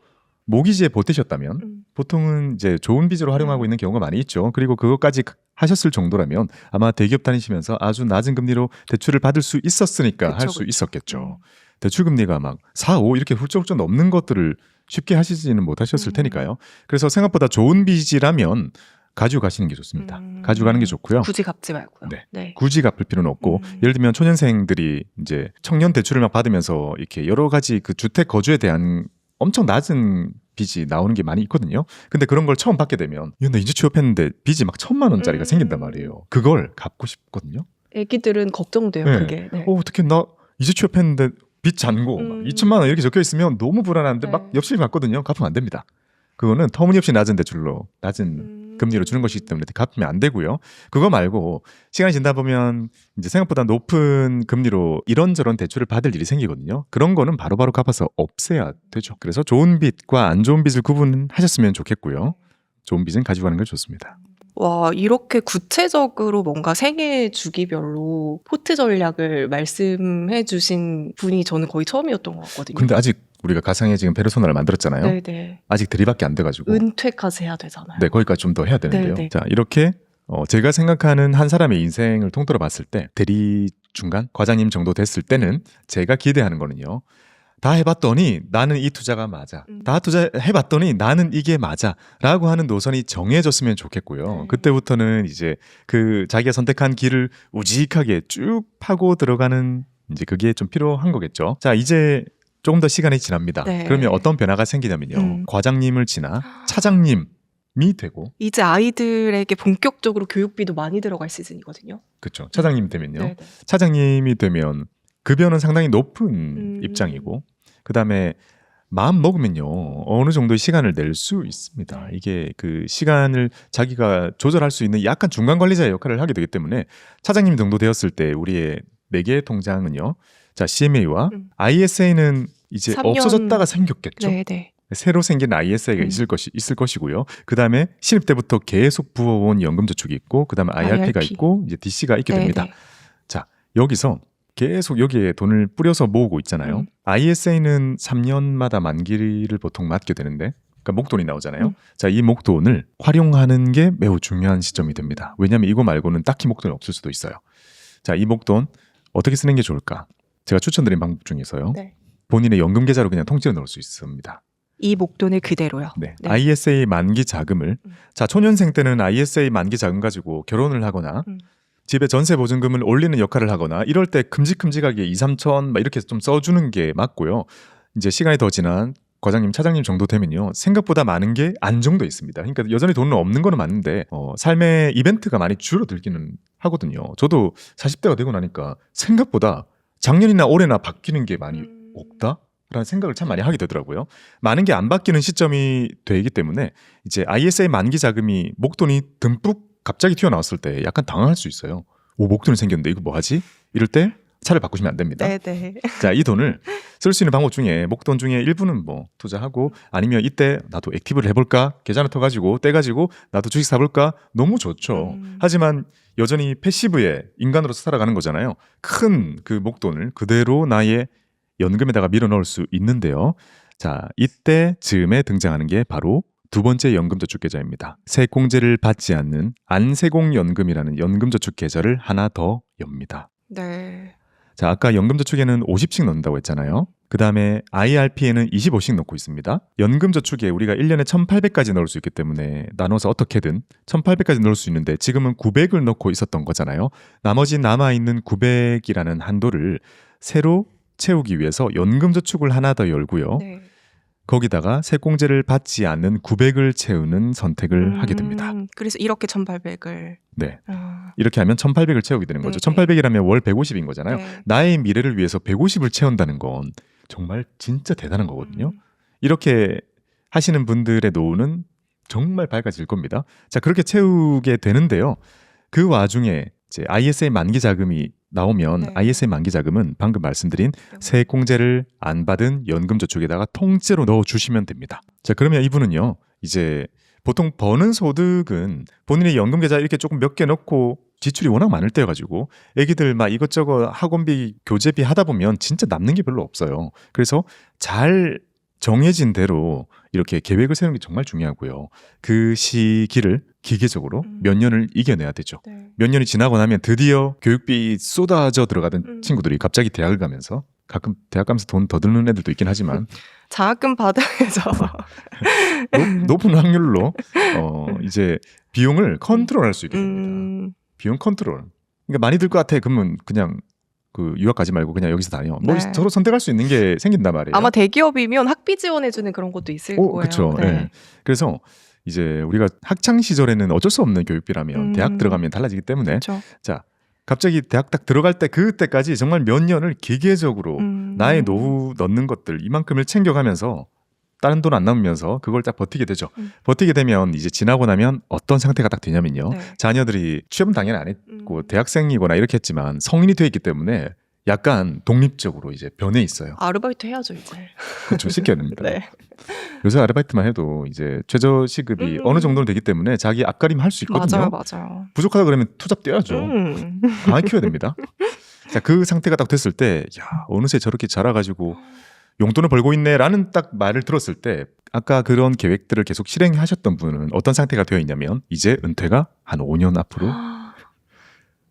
모기지에 보태셨다면 보통은 이제 좋은 빚으로 활용하고 있는 경우가 많이 있죠. 그리고 그것까지 하셨을 정도라면 아마 대기업 다니시면서 아주 낮은 금리로 대출을 받을 수 있었으니까 할 수 있었겠죠. 대출 금리가 막 4, 5 이렇게 훌쩍훌쩍 넘는 것들을 쉽게 하시지는 못하셨을 테니까요. 그래서 생각보다 좋은 빚이라면 가지고 가시는 게 좋습니다. 가져가는 게 좋고요. 굳이 갚지 말고요. 네. 굳이 갚을 필요는 없고 예를 들면 초년생들이 이제 청년 대출을 막 받으면서 이렇게 여러 가지 그 주택 거주에 대한 엄청 낮은 빚이 나오는 게 많이 있거든요. 근데 그런 걸 처음 받게 되면 나 이제 취업했는데 빚이 막 1,000만 원짜리가 생긴단 말이에요. 그걸 갚고 싶거든요. 애기들은 걱정돼요. 네. 그게. 네. 어떻게 나 이제 취업했는데 빚 잔고 막 2,000만 원 이렇게 적혀 있으면 너무 불안한데 네. 막 엽실 받거든요. 갚으면 안 됩니다. 그거는 터무니없이 낮은 대출로 낮은 금리로 주는 것이기 때문에 갚으면 안 되고요. 그거 말고 시간이 지나다 보면 이제 생각보다 높은 금리로 이런저런 대출을 받을 일이 생기거든요. 그런 거는 바로바로 갚아서 없애야 되죠. 그래서 좋은 빚과 안 좋은 빚을 구분하셨으면 좋겠고요. 좋은 빚은 가지고 가는 게 좋습니다. 와, 이렇게 구체적으로 뭔가 생애 주기별로 포트 전략을 말씀해 주신 분이 저는 거의 처음이었던 것 같거든요. 근데 아직 우리가 가상의 지금 페르소나를 만들었잖아요. 네네. 아직 들이밖에 안 돼가지고 은퇴까지 해야 되잖아요. 네, 거기까지 좀 더 해야 되는데요. 네네. 자, 이렇게 제가 생각하는 한 사람의 인생을 통틀어 봤을 때 대리 중간 과장님 정도 됐을 때는 제가 기대하는 거는요. 다 해봤더니 나는 이 투자가 맞아. 다 투자해봤더니 나는 이게 맞아. 라고 하는 노선이 정해졌으면 좋겠고요. 네. 그때부터는 이제 그 자기가 선택한 길을 우직하게 쭉 파고 들어가는 이제 그게 좀 필요한 거겠죠. 자, 이제 조금 더 시간이 지납니다. 네. 그러면 어떤 변화가 생기냐면요. 과장님을 지나 차장님이 되고 이제 아이들에게 본격적으로 교육비도 많이 들어갈 시즌이거든요. 그렇죠. 차장님 되면요. 네네. 차장님이 되면 급여는 상당히 높은 입장이고 그다음에 마음 먹으면요. 어느 정도의 시간을 낼 수 있습니다. 네. 이게 그 시간을 자기가 조절할 수 있는 약간 중간 관리자의 역할을 하게 되기 때문에 차장님 정도 되었을 때 우리의 4개의 통장은요. 자, CMA와 ISA는 이제 3년. 없어졌다가 생겼겠죠. 네네. 새로 생긴 ISA가 있을 것이고요. 그 다음에 신입 때부터 계속 부어온 연금저축이 있고, 그 다음에 IRP가 IRP. 있고, 이제 DC가 있게 됩니다. 네네. 자, 여기서 계속 여기에 돈을 뿌려서 모으고 있잖아요. ISA는 3년마다 만기를 보통 맞게 되는데, 그러니까 목돈이 나오잖아요. 자, 이 목돈을 활용하는 게 매우 중요한 시점이 됩니다. 왜냐하면 이거 말고는 딱히 목돈이 없을 수도 있어요. 자, 이 목돈 어떻게 쓰는 게 좋을까? 제가 추천드린 방법 중에서요. 네. 본인의 연금 계좌로 그냥 통째로 넣을 수 있습니다. 이 목돈을 그대로요. 네. 네. ISA 만기 자금을 자, 초년생 때는 ISA 만기 자금 가지고 결혼을 하거나 집에 전세 보증금을 올리는 역할을 하거나 이럴 때 큼직큼직하게 2, 3천 막 이렇게 좀 써주는 게 맞고요. 이제 시간이 더 지난 과장님, 차장님 정도 되면요. 생각보다 많은 게 안정돼 있습니다. 그러니까 여전히 돈은 없는 거는 맞는데 삶의 이벤트가 많이 줄어들기는 하거든요. 저도 40대가 되고 나니까 생각보다 작년이나 올해나 바뀌는 게 많이 없다? 라는 생각을 참 많이 하게 되더라고요. 많은 게 안 바뀌는 시점이 되기 때문에 이제 ISA 만기 자금이 목돈이 듬뿍 갑자기 튀어나왔을 때 약간 당황할 수 있어요. 오, 목돈이 생겼는데 이거 뭐 하지? 이럴 때 차를 바꾸시면 안 됩니다. 네네. 자, 이 돈을 쓸 수 있는 방법 중에 목돈 중에 일부는 뭐 투자하고 아니면 이때 나도 액티브를 해볼까? 계좌를 터가지고 떼가지고 나도 주식 사볼까? 너무 좋죠. 하지만 여전히 패시브의 인간으로서 살아가는 거잖아요. 큰 그 목돈을 그대로 나의 연금에다가 밀어 넣을 수 있는데요. 자, 이때 즈음에 등장하는 게 바로 두 번째 연금저축 계좌입니다. 세공제를 받지 않는 안세공연금이라는 연금저축 계좌를 하나 더 엽니다. 네. 자, 아까 연금저축에는 50씩 넣는다고 했잖아요. 그 다음에 IRP에는 25씩 넣고 있습니다. 연금저축에 우리가 1년에 1,800까지 넣을 수 있기 때문에 나눠서 어떻게든 1,800까지 넣을 수 있는데 지금은 900을 넣고 있었던 거잖아요. 나머지 남아있는 900이라는 한도를 새로 채우기 위해서 연금저축을 하나 더 열고요. 네. 거기다가 세공제를 받지 않는 900을 채우는 선택을 하게 됩니다. 그래서 이렇게 1,800을. 네. 이렇게 하면 1,800을 채우게 되는 거죠. 1,800이라면 월 150인 거잖아요. 네. 나의 미래를 위해서 150을 채운다는 건 정말 진짜 대단한 거거든요. 이렇게 하시는 분들의 노후는 정말 밝아질 겁니다. 자, 그렇게 채우게 되는데요. 그 와중에 이제 ISA 만기 자금이 나오면 네. ISA 만기 자금은 방금 말씀드린 세공제를 안 받은 연금저축에다가 통째로 넣어주시면 됩니다. 자, 그러면 이분은요. 이제 보통 버는 소득은 본인의 연금 계좌 이렇게 조금 몇 개 넣고 지출이 워낙 많을 때여가지고 애기들 막 이것저것 학원비, 교재비 하다 보면 진짜 남는 게 별로 없어요. 그래서 잘 정해진 대로 이렇게 계획을 세우는 게 정말 중요하고요. 그 시기를 기계적으로 몇 년을 이겨내야 되죠. 네. 몇 년이 지나고 나면 드디어 교육비 쏟아져 들어가던 친구들이 갑자기 대학을 가면서 가끔 대학 가면서 돈 더 드는 애들도 있긴 하지만 장학금 받아야죠. 높은 확률로 이제 비용을 컨트롤할 수 있게 됩니다. 비용 컨트롤. 그러니까 많이 들 것 같아. 그러면 그냥 그 유학 가지 말고 그냥 여기서 다녀. 뭐 네. 서로 선택할 수 있는 게 생긴단 말이에요. 아마 대기업이면 학비 지원해주는 그런 것도 있을 거예요. 그렇죠. 네. 네. 그래서 이제 우리가 학창 시절에는 어쩔 수 없는 교육비라면 대학 들어가면 달라지기 때문에 그렇죠. 자, 갑자기 대학 딱 들어갈 때 그때까지 정말 몇 년을 기계적으로 나의 노후 넣는 것들 이만큼을 챙겨가면서 다른 돈 안 남으면서 그걸 딱 버티게 되죠. 버티게 되면 이제 지나고 나면 어떤 상태가 딱 되냐면요. 네. 자녀들이 취업은 당연히 안 했고 대학생이거나 이렇게 했지만 성인이 돼 있기 때문에 약간 독립적으로 이제 변해 있어요. 아르바이트 해야죠 이제. 그렇죠. 시켜야 됩니다. 네. 요새 아르바이트만 해도 이제 최저 시급이 어느 정도는 되기 때문에 자기 앞가림 할 수 있거든요. 맞아요. 부족하다 그러면 투잡 뛰어야죠. 강하게 키워야 됩니다. 자, 그 상태가 딱 됐을 때, 야, 어느새 저렇게 자라가지고 용돈을 벌고 있네라는 딱 말을 들었을 때, 아까 그런 계획들을 계속 실행하셨던 분은 어떤 상태가 되어 있냐면, 이제 은퇴가 한 5년 앞으로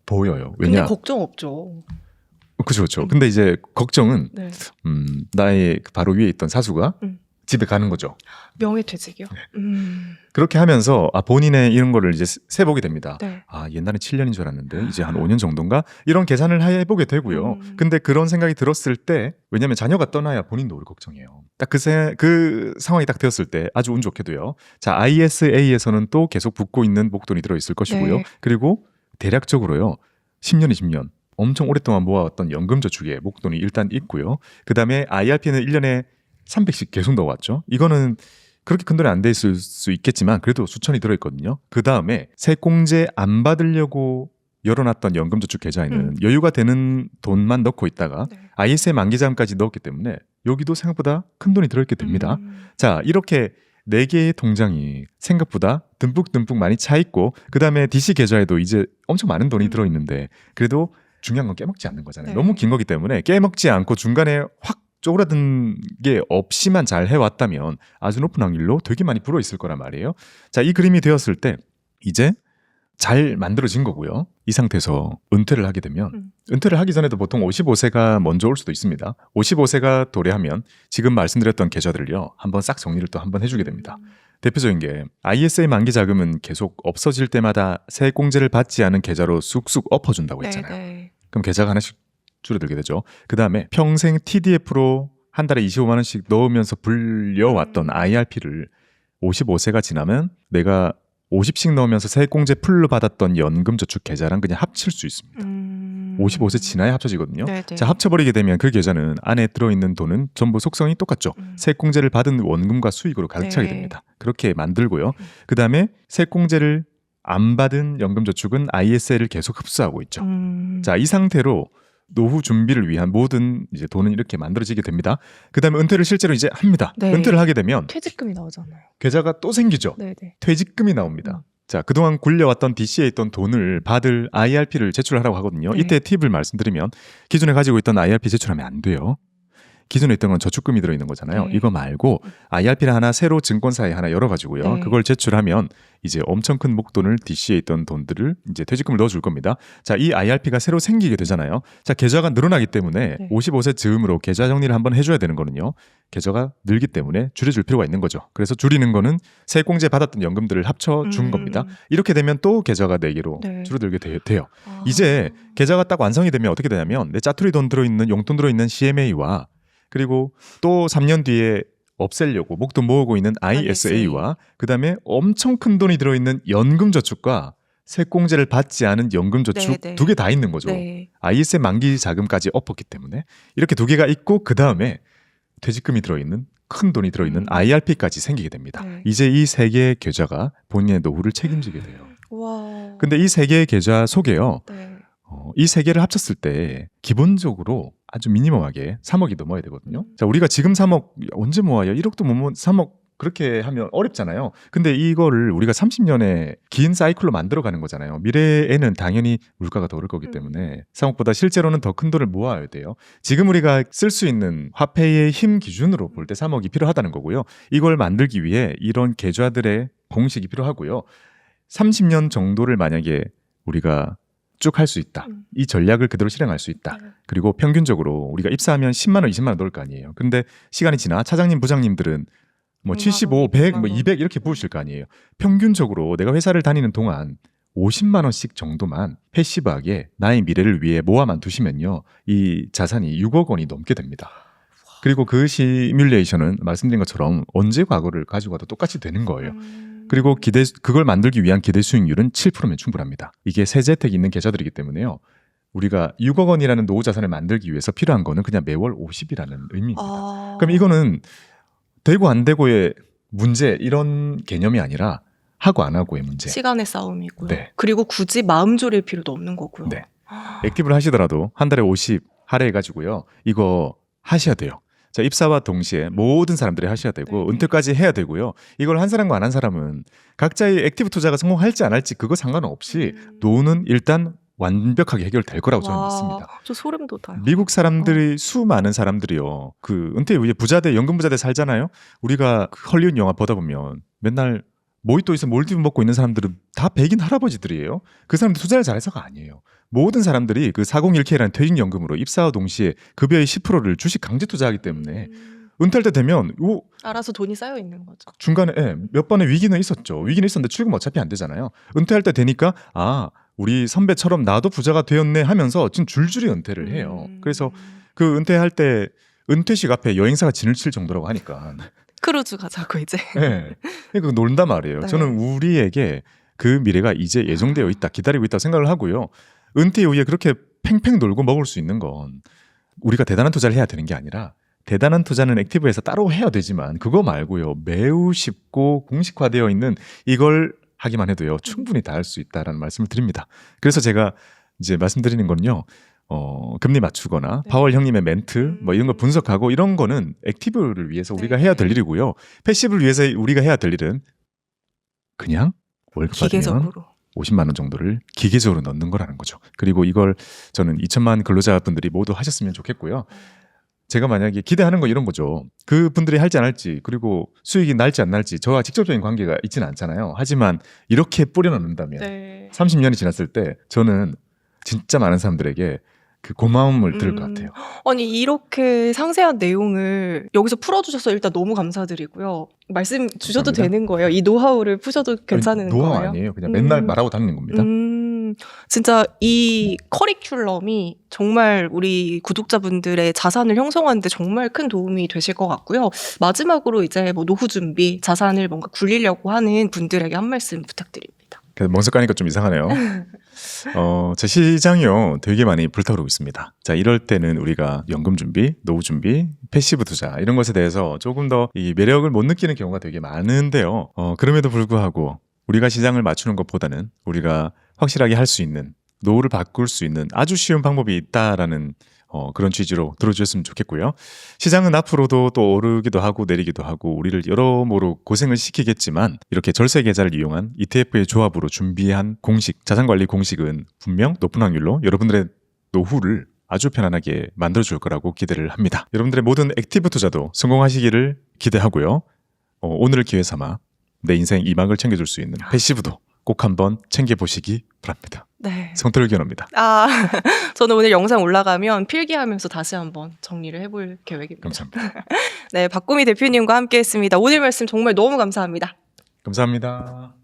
보여요. 근데 왜냐? 걱정 없죠. 그렇죠. 근데 이제 걱정은, 네. 나의 바로 위에 있던 사수가 집에 가는 거죠. 명예퇴직이요. 그렇게 하면서 본인의 이런 거를 이제 세보게 됩니다. 네. 옛날에 7년인 줄 알았는데 이제 한 5년 정도인가? 이런 계산을 해보게 되고요. 근데 그런 생각이 들었을 때, 왜냐하면 자녀가 떠나야 본인도 오래 걱정해요. 딱 그 상황이 딱 되었을 때 아주 운 좋게도요. 자, ISA에서는 또 계속 붙고 있는 목돈이 들어있을 것이고요. 네. 그리고 대략적으로요. 10년, 20년 엄청 오랫동안 모아왔던 연금저축에 목돈이 일단 있고요. 그 다음에 IRP는 1년에 300씩 계속 넣어왔죠. 이거는 그렇게 큰 돈이 안 돼 있을 수 있겠지만 그래도 수천이 들어있거든요. 그 다음에 세공제 안 받으려고 열어놨던 연금저축 계좌에는 여유가 되는 돈만 넣고 있다가 네. ISA 만기자금까지 넣었기 때문에 여기도 생각보다 큰 돈이 들어있게 됩니다. 자, 이렇게 4개의 통장이 생각보다 듬뿍듬뿍 많이 차 있고 그 다음에 DC 계좌에도 이제 엄청 많은 돈이 들어있는데 그래도 중요한 건 깨먹지 않는 거잖아요. 네. 너무 긴 거기 때문에 깨먹지 않고 중간에 확 쪼그라든 게 없이만 잘 해왔다면 아주 높은 확률로 되게 많이 불어있을 거란 말이에요. 자, 이 그림이 되었을 때 이제 잘 만들어진 거고요. 이 상태에서 은퇴를 하게 되면 은퇴를 하기 전에도 보통 55세가 먼저 올 수도 있습니다. 55세가 도래하면 지금 말씀드렸던 계좌들을요. 한번 싹 정리를 또 한번 해주게 됩니다. 대표적인 게 ISA 만기 자금은 계속 없어질 때마다 세액공제를 받지 않은 계좌로 쑥쑥 엎어준다고 했잖아요. 네. 그럼 계좌가 하나씩 줄어들게 되죠. 그 다음에 평생 TDF로 한 달에 25만 원씩 넣으면서 불려왔던 IRP를 55세가 지나면 내가 50씩 넣으면서 세액공제 풀로 받았던 연금저축 계좌랑 그냥 합칠 수 있습니다. 55세 지나야 합쳐지거든요. 네네. 자, 합쳐버리게 되면 그 계좌는 안에 들어있는 돈은 전부 속성이 똑같죠. 세액공제를 받은 원금과 수익으로 가득 차게 네. 됩니다. 그렇게 만들고요. 그 다음에 세액공제를 안 받은 연금저축은 ISA를 계속 흡수하고 있죠. 자, 이 상태로 노후 준비를 위한 모든 이제 돈은 이렇게 만들어지게 됩니다. 그 다음에 은퇴를 실제로 이제 합니다. 네. 은퇴를 하게 되면 퇴직금이 나오잖아요. 계좌가 또 생기죠. 네네. 퇴직금이 나옵니다. 자, 그동안 굴려왔던 DC에 있던 돈을 받을 IRP를 제출하라고 하거든요. 네. 이때 팁을 말씀드리면 기존에 가지고 있던 IRP 제출하면 안 돼요. 기존에 있던 건 저축금이 들어있는 거잖아요. 네. 이거 말고 IRP를 하나 새로 증권사에 하나 열어가지고요. 네. 그걸 제출하면 이제 엄청 큰 목돈을 DC에 있던 돈들을 이제 퇴직금을 넣어줄 겁니다. 자, 이 IRP가 새로 생기게 되잖아요. 자, 계좌가 늘어나기 때문에 네. 55세 즈음으로 계좌 정리를 한번 해줘야 되는 거는요. 계좌가 늘기 때문에 줄여줄 필요가 있는 거죠. 그래서 줄이는 거는 세액공제 받았던 연금들을 합쳐준 겁니다. 이렇게 되면 또 계좌가 4개로 네. 줄어들게 돼요. 이제 계좌가 딱 완성이 되면 어떻게 되냐면 내 짜투리 돈 들어있는 용돈 들어있는 CMA와 그리고 또 3년 뒤에 없애려고 목돈 모으고 있는 ISA와 그다음에 엄청 큰 돈이 들어있는 연금저축과 세액공제를 받지 않은 연금저축 네. 2개 다 있는 거죠. 네. ISA 만기 자금까지 엎었기 때문에 이렇게 2개가 있고 그다음에 퇴직금이 들어있는 큰 돈이 들어있는 IRP까지 생기게 됩니다. 네. 이제 이 3개의 계좌가 본인의 노후를 책임지게 돼요. 와. 근데 이 3개의 계좌 속에요. 네. 이 3개를 합쳤을 때 기본적으로 아주 미니멈하게 3억이 넘어야 되거든요. 자, 우리가 지금 3억 언제 모아요? 1억도 못 모으면 3억 그렇게 하면 어렵잖아요. 근데 이거를 우리가 30년의 긴 사이클로 만들어가는 거잖아요. 미래에는 당연히 물가가 더 오를 거기 때문에 3억보다 실제로는 더 큰 돈을 모아야 돼요. 지금 우리가 쓸 수 있는 화폐의 힘 기준으로 볼 때 3억이 필요하다는 거고요. 이걸 만들기 위해 이런 계좌들의 공식이 필요하고요. 30년 정도를 만약에 우리가 쭉 할 수 있다. 이 전략을 그대로 실행할 수 있다. 그리고 평균적으로 우리가 입사하면 10만 원, 20만 원 넣을 거 아니에요. 근데 시간이 지나 차장님, 부장님들은 뭐 75, 100, 뭐 200 이렇게 부으실 거 아니에요. 평균적으로 내가 회사를 다니는 동안 50만 원씩 정도만 패시브하게 나의 미래를 위해 모아만 두시면요. 이 자산이 6억 원이 넘게 됩니다. 그리고 그 시뮬레이션은 말씀드린 것처럼 언제 과거를 가지고 와도 똑같이 되는 거예요. 그리고 그걸 만들기 위한 기대 수익률은 7%면 충분합니다. 이게 세제 혜택이 있는 계좌들이기 때문에요. 우리가 6억 원이라는 노후 자산을 만들기 위해서 필요한 거는 그냥 매월 50이라는 의미입니다. 그럼 이거는 되고 안 되고의 문제 이런 개념이 아니라 하고 안 하고의 문제. 시간의 싸움이고요. 네. 그리고 굳이 마음 졸일 필요도 없는 거고요. 네. 액티브를 하시더라도 한 달에 50 할애해가지고요. 이거 하셔야 돼요. 자, 입사와 동시에 모든 사람들이 하셔야 되고 네. 은퇴까지 해야 되고요. 이걸 한 사람과 안 한 사람은 각자의 액티브 투자가 성공할지 안 할지 그거 상관없이 노후는 일단 완벽하게 해결될 거라고 저는 믿습니다. 저 소름 돋아요. 미국 사람들이 수많은 사람들이요. 그 은퇴 이후에 부자대, 연금 부자대 살잖아요. 우리가 그 헐리우드 영화 보다 보면 맨날 모히또에서 몰디브 먹고 있는 사람들은 다 백인 할아버지들이에요. 그 사람들 투자를 잘해서가 아니에요. 모든 사람들이 그 401k라는 퇴직연금으로 입사와 동시에 급여의 10%를 주식 강제 투자하기 때문에 은퇴할 때 되면 요 알아서 돈이 쌓여 있는 거죠. 중간에 몇 번의 위기는 있었죠. 위기는 있었는데 출금 어차피 안 되잖아요. 은퇴할 때 되니까 우리 선배처럼 나도 부자가 되었네 하면서 지금 줄줄이 은퇴를 해요. 그래서 그 은퇴할 때 은퇴식 앞에 여행사가 진을 칠 정도라고 하니까 크루즈 가자고 이제. 네. 그러니까 논단 말이에요. 네. 저는 우리에게 그 미래가 이제 예정되어 있다, 기다리고 있다고 생각을 하고요. 은퇴 이후에 그렇게 팽팽 놀고 먹을 수 있는 건 우리가 대단한 투자를 해야 되는 게 아니라 대단한 투자는 액티브에서 따로 해야 되지만 그거 말고요. 매우 쉽고 공식화되어 있는 이걸 하기만 해도요. 충분히 다 할 수 있다라는 말씀을 드립니다. 그래서 제가 이제 말씀드리는 건요. 금리 맞추거나 네. 파월 형님의 멘트 뭐 이런 거 분석하고 이런 거는 액티브를 위해서 우리가 해야 될 일이고요. 패시브를 위해서 우리가 해야 될 일은 그냥 월급 받으면 기계적으로. 50만 원 정도를 기계적으로 넣는 거라는 거죠. 그리고 이걸 저는 2천만 근로자분들이 모두 하셨으면 좋겠고요. 제가 만약에 기대하는 건 이런 거죠. 그분들이 할지 안 할지 그리고 수익이 날지 안 날지 저와 직접적인 관계가 있지는 않잖아요. 하지만 이렇게 뿌려놓는다면 네. 30년이 지났을 때 저는 진짜 많은 사람들에게 그 고마움을 들을 것 같아요. 아니 이렇게 상세한 내용을 여기서 풀어주셔서 일단 너무 감사드리고요. 말씀 주셔도 감사합니다. 되는 거예요? 이 노하우를 푸셔도 괜찮은 노하우 거예요? 아니에요. 그냥 맨날 말하고 다니는 겁니다. 진짜 이 커리큘럼이 정말 우리 구독자분들의 자산을 형성하는데 정말 큰 도움이 되실 것 같고요. 마지막으로 이제 뭐 노후 준비, 자산을 뭔가 굴리려고 하는 분들에게 한 말씀 부탁드립니다. 멍석 가니까 좀 이상하네요. 제 시장이요 되게 많이 불타오르고 있습니다. 자, 이럴 때는 우리가 연금 준비, 노후 준비, 패시브 투자 이런 것에 대해서 조금 더 이 매력을 못 느끼는 경우가 되게 많은데요. 그럼에도 불구하고 우리가 시장을 맞추는 것보다는 우리가 확실하게 할 수 있는 노후를 바꿀 수 있는 아주 쉬운 방법이 있다라는 그런 취지로 들어주셨으면 좋겠고요. 시장은 앞으로도 또 오르기도 하고 내리기도 하고 우리를 여러모로 고생을 시키겠지만 이렇게 절세 계좌를 이용한 ETF의 조합으로 준비한 공식, 자산관리 공식은 분명 높은 확률로 여러분들의 노후를 아주 편안하게 만들어줄 거라고 기대를 합니다. 여러분들의 모든 액티브 투자도 성공하시기를 기대하고요. 오늘을 기회 삼아 내 인생 2막을 챙겨줄 수 있는 패시브도 꼭 한번 챙겨보시기 바랍니다. 네. 성토를 기원합니다. 저는 오늘 영상 올라가면 필기하면서 다시 한번 정리를 해볼 계획입니다. 감사합니다. 네, 박구미 대표님과 함께했습니다. 오늘 말씀 정말 너무 감사합니다. 감사합니다.